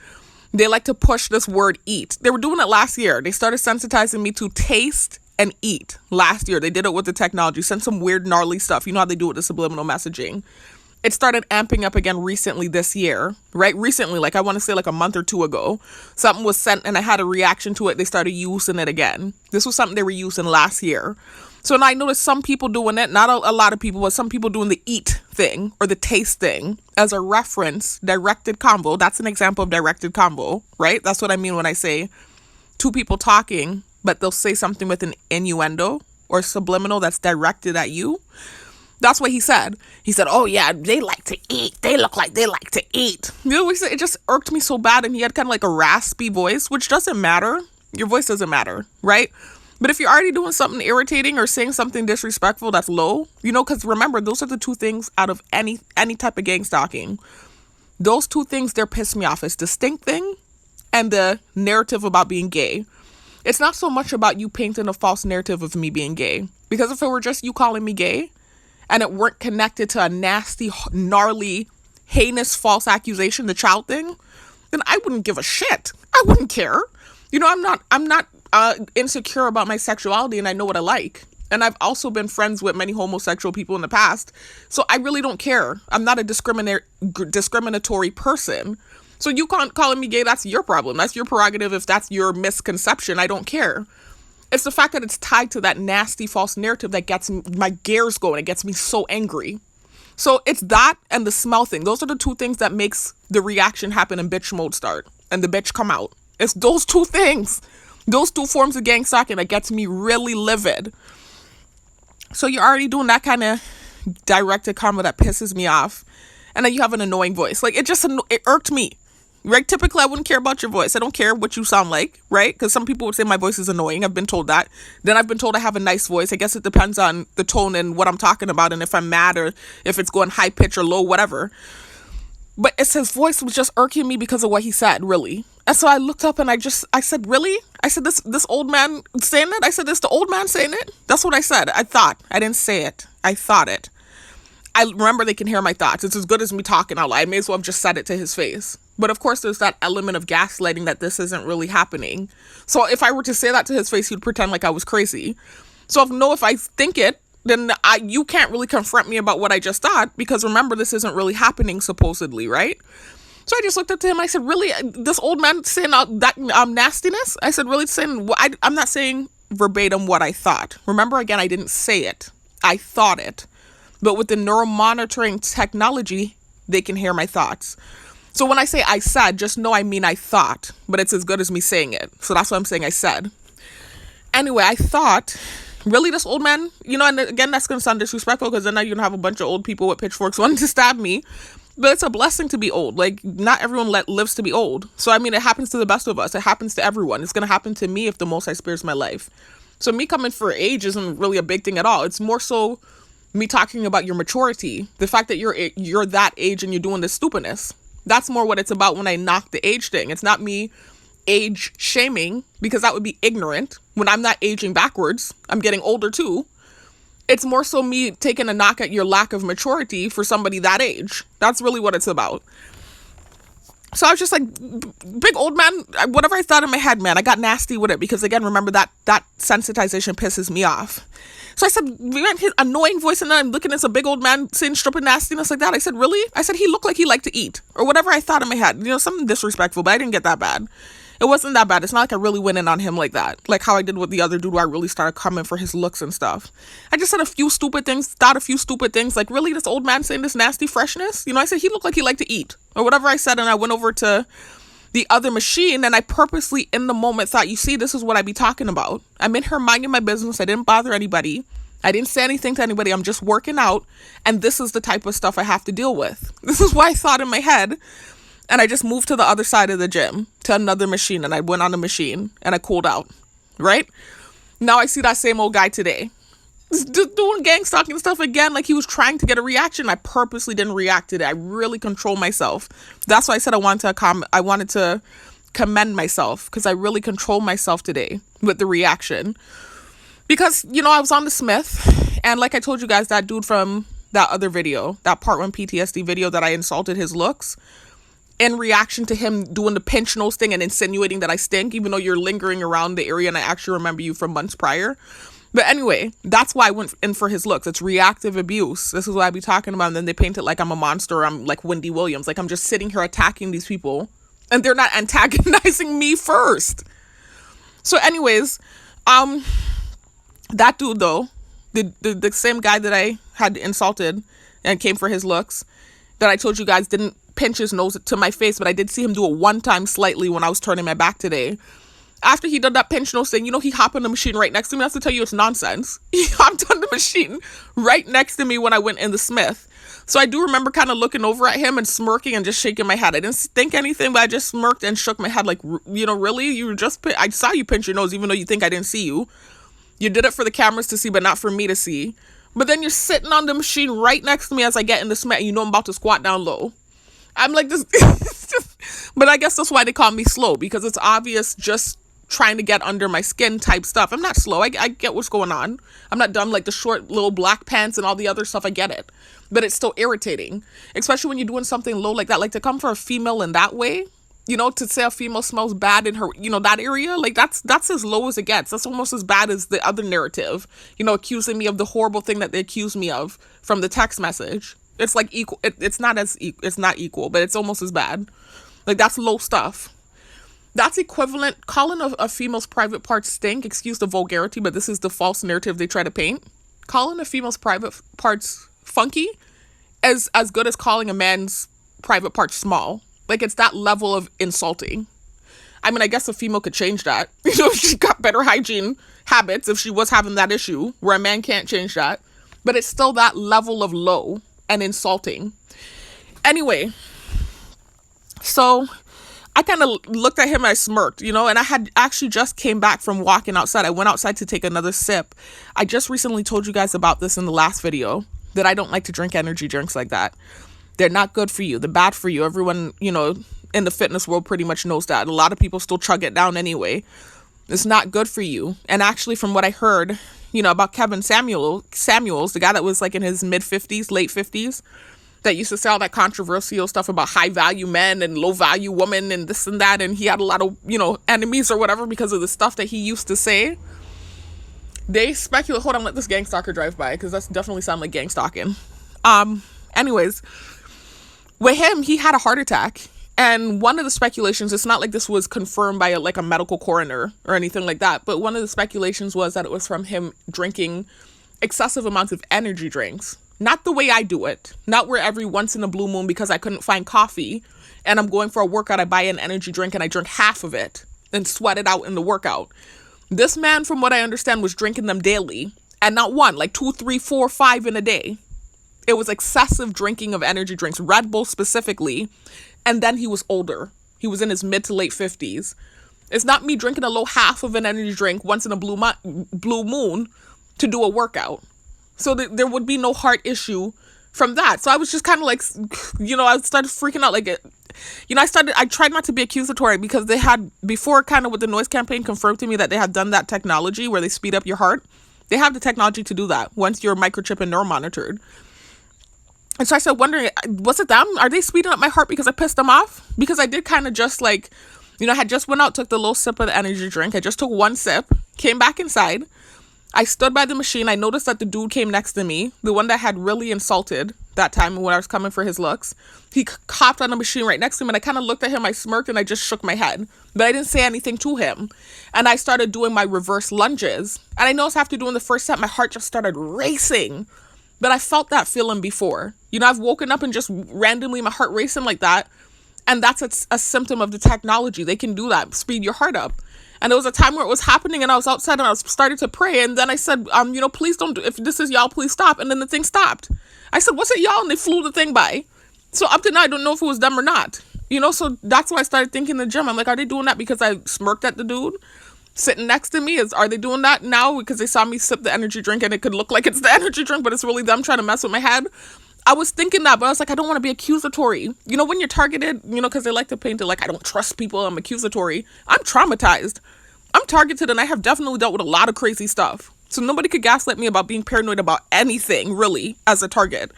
They like to push this word eat. They were doing it last year. They started sensitizing me to taste and eat last year. They did it with the technology, sent some weird, gnarly stuff. You know how they do it with the subliminal messaging. It started amping up again recently this year, right? Recently, like I want to say like a month or two ago, something was sent and I had a reaction to it. They started using it again. This was something they were using last year. So now I noticed some people doing it, not a lot of people, but some people doing the eat thing or the taste thing as a reference, directed convo. That's an example of directed convo, right? That's what I mean when I say two people talking, but they'll say something with an innuendo or subliminal that's directed at you. That's what he said. He said, oh yeah, they like to eat. They look like they like to eat. You know what he said? It just irked me so bad. And he had kind of like a raspy voice, which doesn't matter. Your voice doesn't matter, right? But if you're already doing something irritating or saying something disrespectful that's low, you know, because remember, those are the two things out of any type of gang stalking. Those two things, they're piss me off. It's the stink thing and the narrative about being gay. It's not so much about you painting a false narrative of me being gay. Because if it were just you calling me gay and it weren't connected to a nasty, gnarly, heinous false accusation, the child thing, then I wouldn't give a shit. I wouldn't care. You know, I'm not insecure about my sexuality, and I know what I like. And I've also been friends with many homosexual people in the past. So I really don't care. I'm not a discriminatory person. So you calling me gay, that's your problem. That's your prerogative. If that's your misconception, I don't care. It's the fact that it's tied to that nasty false narrative that gets my gears going. It gets me so angry. So it's that and the smell thing. Those are the two things that makes the reaction happen and bitch mode start and the bitch come out. It's those two things. Those two forms of gang stalking that gets me really livid. So you're already doing that kind of directed comment that pisses me off. And then you have an annoying voice. Like, it irked me. Right? Typically, I wouldn't care about your voice. I don't care what you sound like, right? Because some people would say my voice is annoying. I've been told that. Then I've been told I have a nice voice. I guess it depends on the tone and what I'm talking about and if I'm mad or if it's going high pitch or low, whatever. But it's his voice was just irking me because of what he said, really. And so I looked up and I said, really? I said, this old man saying it? I said, this the old man saying it? That's what I said. I thought. I didn't say it. I thought it. I remember they can hear my thoughts. It's as good as me talking out loud. I may as well have just said it to his face. But of course, there's that element of gaslighting that this isn't really happening. So if I were to say that to his face, he'd pretend like I was crazy. So if I think it, then you can't really confront me about what I just thought, because remember, this isn't really happening supposedly, right? So I just looked up to him. I said, really, this old man saying that nastiness? I said, really saying, I'm not saying verbatim what I thought. Remember, again, I didn't say it. I thought it. But with the neuromonitoring technology, they can hear my thoughts. So when I say I said, just know I mean I thought, but it's as good as me saying it. So that's what I'm saying I said. Anyway, I thought, really, this old man, you know, and again, that's going to sound disrespectful because then now you're going to have a bunch of old people with pitchforks wanting to stab me. But it's a blessing to be old. Like, not everyone lives to be old. So, I mean, it happens to the best of us. It happens to everyone. It's going to happen to me if the Most High spares my life. So me coming for age isn't really a big thing at all. It's more so me talking about your maturity. The fact that you're that age and you're doing this stupidness. That's more what it's about when I knock the age thing. It's not me age shaming, because that would be ignorant. When I'm not aging backwards, I'm getting older too. It's more so me taking a knock at your lack of maturity for somebody that age. That's really what it's about. So I was just like, big old man, whatever I thought in my head, man, I got nasty with it because, again, remember that sensitization pisses me off. So I said, his annoying voice, and then I'm looking at some big old man saying stripping nastiness like that. I said, really? I said, he looked like he liked to eat, or whatever I thought in my head. You know, something disrespectful, but I didn't get that bad. It wasn't that bad. It's not like I really went in on him like that. Like how I did with the other dude where I really started coming for his looks and stuff. I just said a few stupid things, thought a few stupid things. Like, really, this old man saying this nasty freshness? You know, I said, he looked like he liked to eat, or whatever I said. And I went over to the other machine, and I purposely in the moment thought, you see, this is what I be talking about. I'm in here minding my business. I didn't bother anybody. I didn't say anything to anybody. I'm just working out. And this is the type of stuff I have to deal with. This is what I thought in my head. And I just moved to the other side of the gym, to another machine, and I went on the machine, and I cooled out, right? Now I see that same old guy today, doing gang stalking stuff again, like he was trying to get a reaction. I purposely didn't react to it. I really control myself. That's why I said I wanted to commend myself, because I really control myself today with the reaction. Because, you know, I was on the Smith, and like I told you guys, that dude from that other video, that Part 1 PTSD video that I insulted his looks, in reaction to him doing the pinch nose thing and insinuating that I stink, even though you're lingering around the area and I actually remember you from months prior. But anyway, that's why I went in for his looks. It's reactive abuse. This is what I be talking about. And then they paint it like I'm a monster. I'm like Wendy Williams. Like I'm just sitting here attacking these people, and they're not antagonizing me first. So anyways, that dude though, The same guy that I had insulted and came for his looks, that I told you guys didn't pinch his nose to my face, but I did see him do it one time slightly when I was turning my back today. After he did that pinch nose thing, he hopped on the machine right next to me. I have to tell you, it's nonsense. He hopped on the machine right next to me when I went in the Smith. So I do remember kind of looking over at him and smirking and just shaking my head. I didn't think anything, but I just smirked and shook my head like, really? I saw you pinch your nose even though you think I didn't see you. You did it for the cameras to see, but not for me to see. But then you're sitting on the machine right next to me as I get in the Smith, and I'm about to squat down low. I'm like this. But I guess that's why they call me slow, because it's obvious just trying to get under my skin type stuff. I'm not slow. I get what's going on. I'm not dumb like the short little black pants and all the other stuff. I get it. But it's still irritating, especially when you're doing something low like that. Like, to come for a female in that way, to say a female smells bad in her, that area, like that's as low as it gets. That's almost as bad as the other narrative, accusing me of the horrible thing that they accused me of from the text message. It's like equal. It's not equal, but it's almost as bad. Like, that's low stuff. That's equivalent. Calling a female's private parts stink, excuse the vulgarity, but this is the false narrative they try to paint. Calling a female's private parts funky is as good as calling a man's private parts small. Like, it's that level of insulting. I mean, I guess a female could change that. If she got better hygiene habits, if she was having that issue where a man can't change that. But it's still that level of low and insulting. Anyway, so I kind of looked at him and I smirked, and I had actually just came back from walking outside. I went outside to take another sip. I just recently told you guys about this in the last video, that I don't like to drink energy drinks like that. They're not good for you. They're bad for you. Everyone, in the fitness world pretty much knows that. A lot of people still chug it down anyway. It's not good for you. And actually, from what I heard, about Kevin Samuels, the guy that was like in his mid-50s, late 50s, that used to say all that controversial stuff about high-value men and low-value women and this and that, and he had a lot of, enemies or whatever because of the stuff that he used to say. They speculate... Hold on, let this gang stalker drive by, because that's definitely sound like gang stalking. Anyways, with him, he had a heart attack. And one of the speculations, it's not like this was confirmed by a medical coroner or anything like that, but one of the speculations was that it was from him drinking excessive amounts of energy drinks. Not the way I do it. Not where every once in a blue moon, because I couldn't find coffee and I'm going for a workout, I buy an energy drink and I drink half of it and sweat it out in the workout. This man, from what I understand, was drinking them daily, and not one, like 2, 3, 4, 5 in a day. It was excessive drinking of energy drinks, Red Bull specifically. And then he was older. He was in his mid to late 50s. It's not me drinking a low half of an energy drink once in a blue moon to do a workout. So there would be no heart issue from that. So I was just kind of like, I started freaking out. Like, I tried not to be accusatory, because they had, before kind of with the noise campaign, confirmed to me that they had done that technology where they speed up your heart. They have the technology to do that once you're microchip and neuromonitored. And so I started wondering, was it them? Are they speeding up my heart because I pissed them off? Because I did kind of just like, I had just went out, took the little sip of the energy drink. I just took one sip, came back inside. I stood by the machine. I noticed that the dude came next to me, the one that had really insulted that time when I was coming for his looks. He hopped on the machine right next to me, and I kind of looked at him, I smirked, and I just shook my head. But I didn't say anything to him. And I started doing my reverse lunges. And I noticed after doing the first set, my heart just started racing. But I felt that feeling before. I've woken up and just randomly my heart racing like that. And that's a symptom of the technology. They can do that, speed your heart up. And there was a time where it was happening and I was outside and I was starting to pray. And then I said, please don't, if this is y'all, please stop. And then the thing stopped. I said, what's it y'all? And they flew the thing by. So up to now, I don't know if it was them or not. So that's why I started thinking in the gym. I'm like, are they doing that because I smirked at the dude sitting next to me? Are they doing that now because they saw me sip the energy drink and it could look like it's the energy drink, but it's really them trying to mess with my head? I was thinking that, but I was like, I don't want to be accusatory. When you're targeted, because they like to paint it like, I don't trust people, I'm accusatory. I'm traumatized. I'm targeted, and I have definitely dealt with a lot of crazy stuff. So nobody could gaslight me about being paranoid about anything, really, as a target.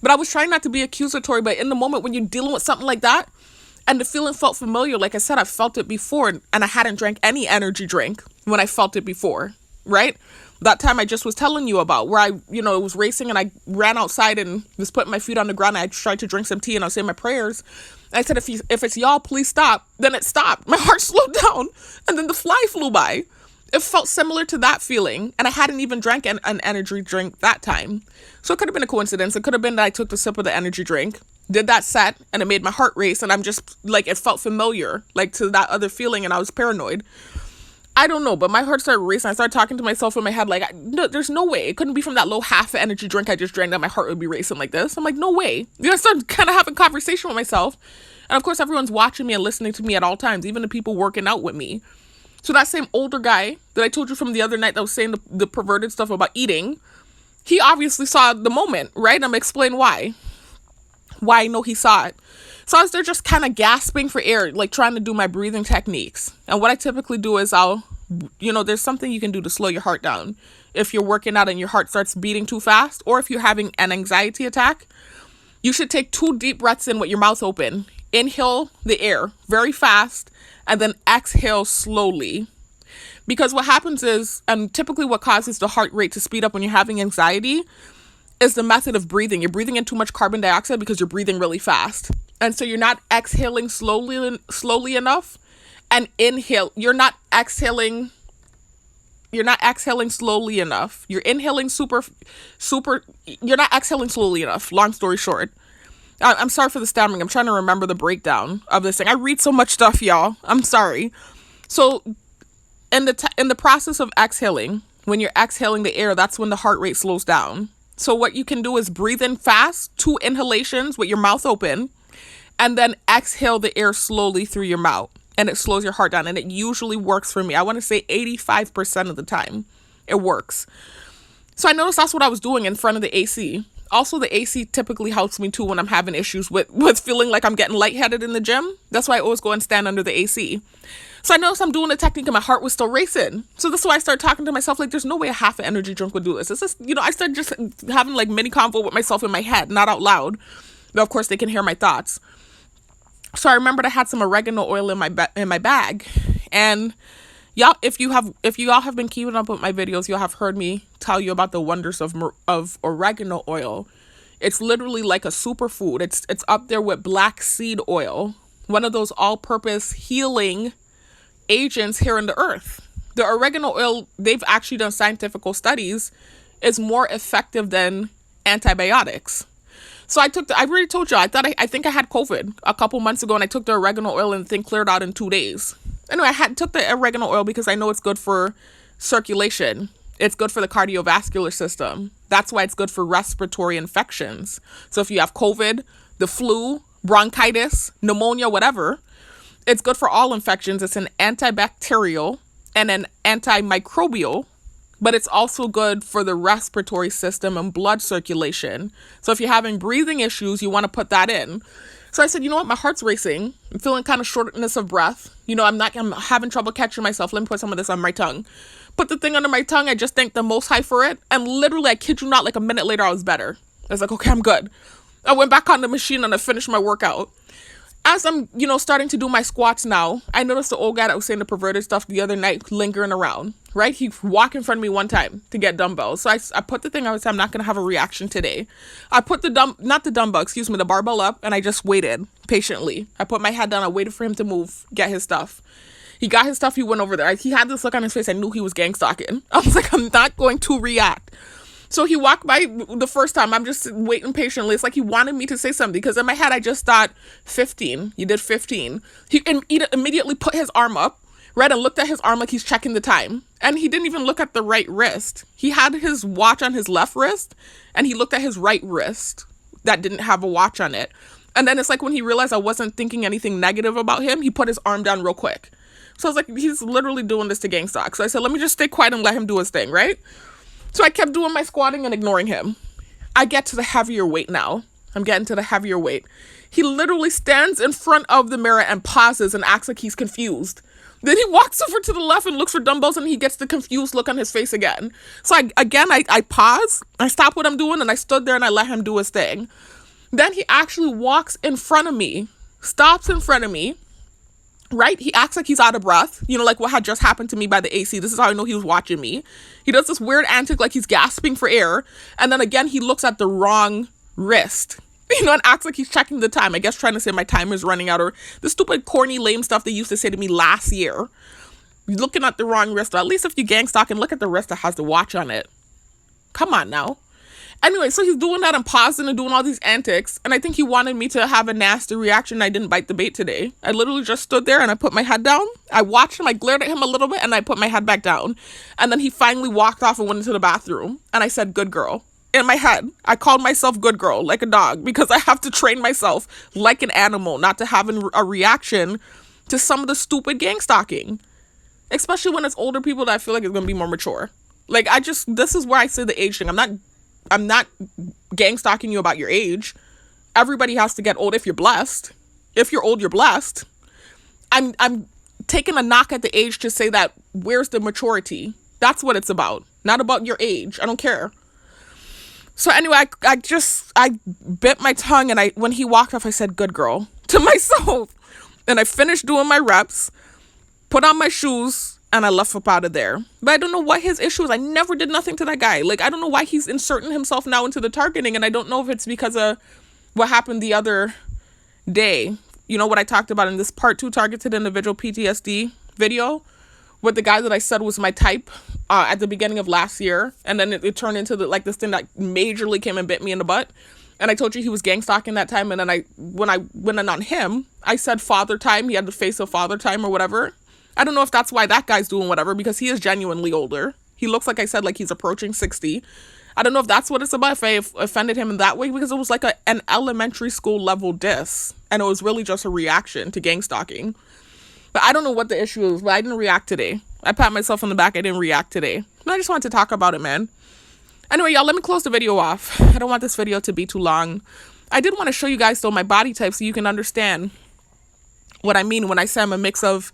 But I was trying not to be accusatory, but in the moment when you're dealing with something like that, and the feeling felt familiar, like I said, I felt it before, and I hadn't drank any energy drink when I felt it before, right? That time I just was telling you about, where I, it was racing and I ran outside and was putting my feet on the ground. And I tried to drink some tea and I was saying my prayers. And I said, if it's y'all, please stop. Then it stopped. My heart slowed down. And then the fly flew by. It felt similar to that feeling, and I hadn't even drank an energy drink that time. So it could have been a coincidence. It could have been that I took the sip of the energy drink, did that set, and it made my heart race, and I'm just, like, it felt familiar, like, to that other feeling, and I was paranoid. I don't know, but my heart started racing. I started talking to myself in my head, like, no, there's no way. It couldn't be from that low half energy drink I just drank that my heart would be racing like this. I'm like, no way. You know, I started kind of having conversation with myself. And, of course, everyone's watching me and listening to me at all times, even the people working out with me. So that same older guy that I told you from the other night that was saying the perverted stuff about eating, he obviously saw the moment, right? I'm going to explain why I know he saw it. So I was there just kind of gasping for air, like trying to do my breathing techniques. And what I typically do is there's something you can do to slow your heart down. If you're working out and your heart starts beating too fast, or if you're having an anxiety attack, you should take 2 deep breaths in with your mouth open. Inhale the air very fast, and then exhale slowly. Because what happens is, and typically what causes the heart rate to speed up when you're having anxiety, is the method of breathing. You're breathing in too much carbon dioxide because you're breathing really fast. And so you're not exhaling slowly enough. And inhale, you're not exhaling slowly enough. You're inhaling you're not exhaling slowly enough. Long story short. I'm sorry for the stammering. I'm trying to remember the breakdown of this thing. I read so much stuff, y'all. I'm sorry. So in the process of exhaling, when you're exhaling the air, that's when the heart rate slows down. So what you can do is breathe in fast, 2 inhalations with your mouth open, and then exhale the air slowly through your mouth. And it slows your heart down. And it usually works for me. I want to say 85% of the time it works. So I noticed that's what I was doing in front of the AC. Also, the AC typically helps me too when I'm having issues with feeling like I'm getting lightheaded in the gym. That's why I always go and stand under the AC. So I noticed I'm doing the technique and my heart was still racing. So this is why I started talking to myself, like, there's no way a half an energy drink would do this. It's just, I started just having like mini convo with myself in my head, not out loud. But of course, they can hear my thoughts. So I remembered I had some oregano oil in my bag. And y'all, if you all have been keeping up with my videos, you'll have heard me tell you about the wonders of oregano oil. It's literally like a superfood. It's up there with black seed oil, one of those all-purpose healing agents here on the earth. The oregano oil, they've actually done scientific studies, is more effective than antibiotics. So I already told you, I think I had COVID a couple months ago, and I took the oregano oil and the thing cleared out in 2 days. Anyway, I took the oregano oil because I know it's good for circulation. It's good for the cardiovascular system. That's why it's good for respiratory infections. So if you have COVID, the flu, bronchitis, pneumonia, whatever, it's good for all infections. It's an antibacterial and an antimicrobial, but it's also good for the respiratory system and blood circulation. So if you're having breathing issues, you want to put that in. So I said, you know what? My heart's racing. I'm feeling kind of shortness of breath. I'm having trouble catching myself. Let me put some of this on my tongue. Put the thing under my tongue. I just thanked the Most High for it. And literally, I kid you not, like a minute later, I was better. I was like, okay, I'm good. I went back on the machine and I finished my workout. As I'm, starting to do my squats now, I noticed the old guy that was saying the perverted stuff the other night lingering around, right? He walked in front of me one time to get dumbbells. So I put the thing, I was like, I'm not going to have a reaction today. I put the barbell up, and I just waited patiently. I put my head down. I waited for him to move, get his stuff. He got his stuff. He went over there. He had this look on his face. I knew he was gang stalking. I was like, I'm not going to react. So he walked by the first time. I'm just waiting patiently. It's like he wanted me to say something, because in my head, I just thought, 15. You did 15. He immediately put his arm up, right, and looked at his arm like he's checking the time. And he didn't even look at the right wrist. He had his watch on his left wrist, and he looked at his right wrist that didn't have a watch on it. And then it's like when he realized I wasn't thinking anything negative about him, he put his arm down real quick. So I was like, he's literally doing this to gang stalk. So I said, let me just stay quiet and let him do his thing, right? So I kept doing my squatting and ignoring him. I get to the heavier weight now. I'm getting to the heavier weight. He literally stands in front of the mirror and pauses and acts like he's confused. Then he walks over to the left and looks for dumbbells, and he gets the confused look on his face again. So I pause, I stop what I'm doing, and I stood there and I let him do his thing. Then he actually walks in front of me, stops in front of me, right? He acts like he's out of breath, like what had just happened to me by the AC. This is how I know he was watching me. He does this weird antic like he's gasping for air. And then again, he looks at the wrong wrist, and acts like he's checking the time. I guess trying to say my time is running out, or the stupid, corny, lame stuff they used to say to me last year. You're looking at the wrong wrist. Or at least if you gang stalking, look at the wrist that has the watch on it. Come on now. Anyway, so he's doing that and pausing and doing all these antics. And I think he wanted me to have a nasty reaction. I didn't bite the bait today. I literally just stood there and I put my head down. I watched him. I glared at him a little bit and I put my head back down. And then he finally walked off and went into the bathroom. And I said, good girl. In my head, I called myself good girl, like a dog, because I have to train myself like an animal not to have a reaction to some of the stupid gang stalking. Especially when it's older people that I feel like it's going to be more mature. Like, this is where I say the age thing. I'm not gang stalking you about your age. Everybody has to get old if you're blessed. If you're old, you're blessed. I'm taking a knock at the age to say that where's the maturity? That's what it's about. Not about your age. I don't care. So anyway, I bit my tongue and when he walked off, I said, good girl to myself. And I finished doing my reps, put on my shoes, and I left up out of there. But I don't know what his issue is. I never did nothing to that guy. Like, I don't know why he's inserting himself now into the targeting. And I don't know if it's because of what happened the other day. You know what I talked about in this part 2 targeted individual PTSD video with the guy that I said was my type at the beginning of last year. And then it turned into this thing that majorly came and bit me in the butt. And I told you he was gang stalking that time. And then when I went in on him, I said father time. He had the face of father time or whatever. I don't know if that's why that guy's doing whatever, because he is genuinely older. He looks, like I said, like he's approaching 60. I don't know if that's what it's about, if I offended him in that way, because it was like an elementary school level diss. And it was really just a reaction to gang stalking. But I don't know what the issue is, but I didn't react today. I pat myself on the back. I didn't react today. But I just wanted to talk about it, man. Anyway, y'all, let me close the video off. I don't want this video to be too long. I did want to show you guys, though, my body type so you can understand what I mean when I say I'm a mix of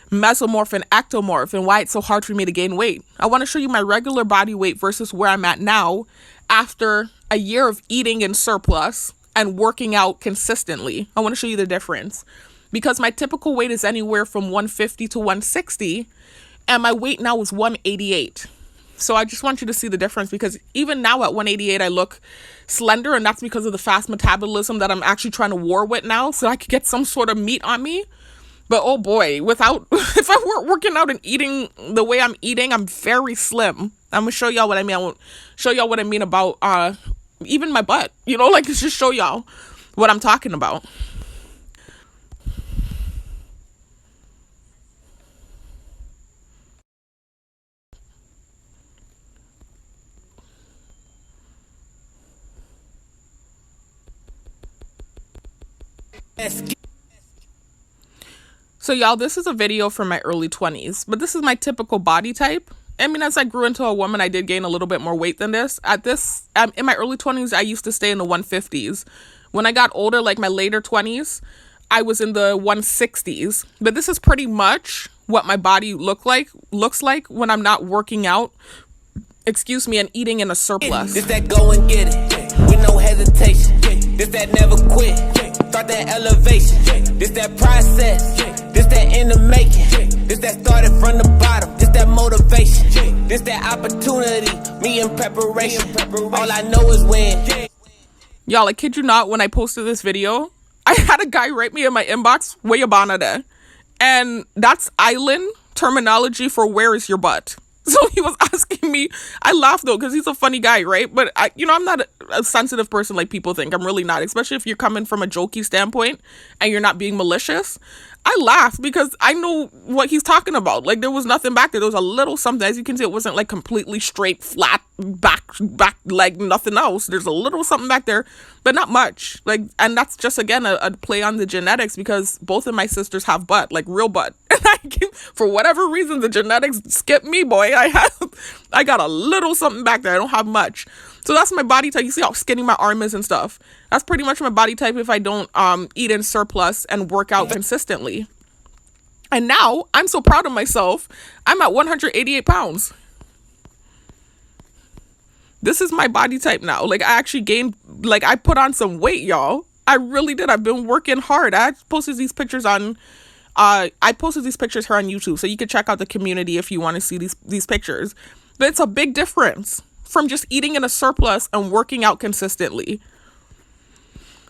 mesomorph and ectomorph and why it's so hard for me to gain weight. I want to show you my regular body weight versus where I'm at now after a year of eating in surplus and working out consistently. I want to show you the difference because my typical weight is anywhere from 150 to 160 and my weight now is 188. So I just want you to see the difference because even now at 188, I look slender, and that's because of the fast metabolism that I'm actually trying to war with now so I could get some sort of meat on me. But oh boy, if I weren't working out and eating the way I'm eating, I'm very slim. I'm gonna show y'all what I mean. I won't show y'all what I mean about even my butt, like just show y'all what I'm talking about. So y'all, this is a video from my early 20s, but this is my typical body type. I mean, as I grew into a woman, I did gain a little bit more weight than this. In my early 20s, I used to stay in the 150s. When I got older, like my later 20s, I was in the 160s. But this is pretty much what my body looks like when I'm not working out, and eating in a surplus. This that go and get it, with no hesitation. This that never quit, start that elevation. This that process, this that in the making. This that started from the bottom, this that motivation. This that opportunity, me in preparation. All I know is win. Y'all, I kid you not, when I posted this video, I had a guy write me in my inbox, "Where your bonnet?" And that's island terminology for where is your butt. So he was asking me, I laughed though, because he's a funny guy, right? But I'm not a sensitive person like people think. I'm really not, especially if you're coming from a jokey standpoint and you're not being malicious. I laughed because I know what he's talking about. Like, there was nothing back there. There was a little something. As you can see, it wasn't like completely straight, flat, back, like nothing else. There's a little something back there, but not much. Like, and that's just, again, a play on the genetics because both of my sisters have butt, like real butt. And for whatever reason, the genetics skipped me, boy. I got a little something back there. I don't have much. So that's my body type. You see how skinny my arm is and stuff. That's pretty much my body type if I don't eat in surplus and work out consistently. And now I'm so proud of myself. I'm at 188 pounds. This is my body type now. Like, I actually gained, like, I put on some weight, y'all. I really did. I've been working hard. I posted these pictures on here on YouTube, so you can check out the community if you want to see these pictures. But it's a big difference from just eating in a surplus and working out consistently.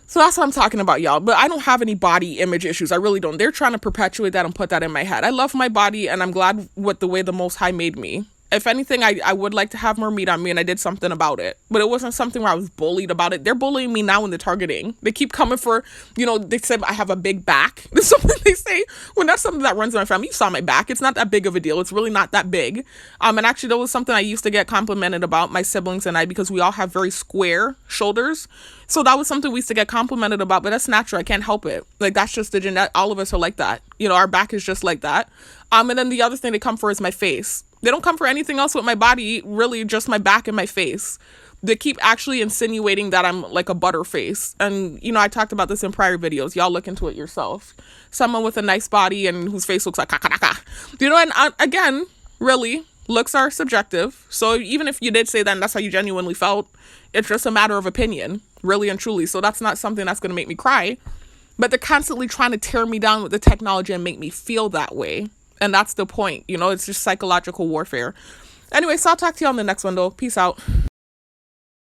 So that's what I'm talking about, y'all. But I don't have any body image issues. I really don't. They're trying to perpetuate that and put that in my head. I love my body, and I'm glad with the way the Most High made me. If anything, I would like to have more meat on me, and I did something about it. But it wasn't something where I was bullied about it. They're bullying me now in the targeting. They keep coming for, they said I have a big back. That's something they say. When that's something that runs in my family. You saw my back. It's not that big of a deal. It's really not that big. And actually, that was something I used to get complimented about, my siblings and I, because we all have very square shoulders. So that was something we used to get complimented about, but that's natural. I can't help it. Like, that's just the genetic. All of us are like that. Our back is just like that. And then the other thing they come for is my face. They don't come for anything else with my body, really just my back and my face. They keep actually insinuating that I'm like a butter face. And, I talked about this in prior videos. Y'all look into it yourself. Someone with a nice body and whose face looks like kakaraka. And again, really, looks are subjective. So even if you did say that and that's how you genuinely felt, it's just a matter of opinion, really and truly. So that's not something that's going to make me cry. But they're constantly trying to tear me down with the technology and make me feel that way. And that's the point. It's just psychological warfare. Anyway, so I'll talk to you on the next one, though. Peace out.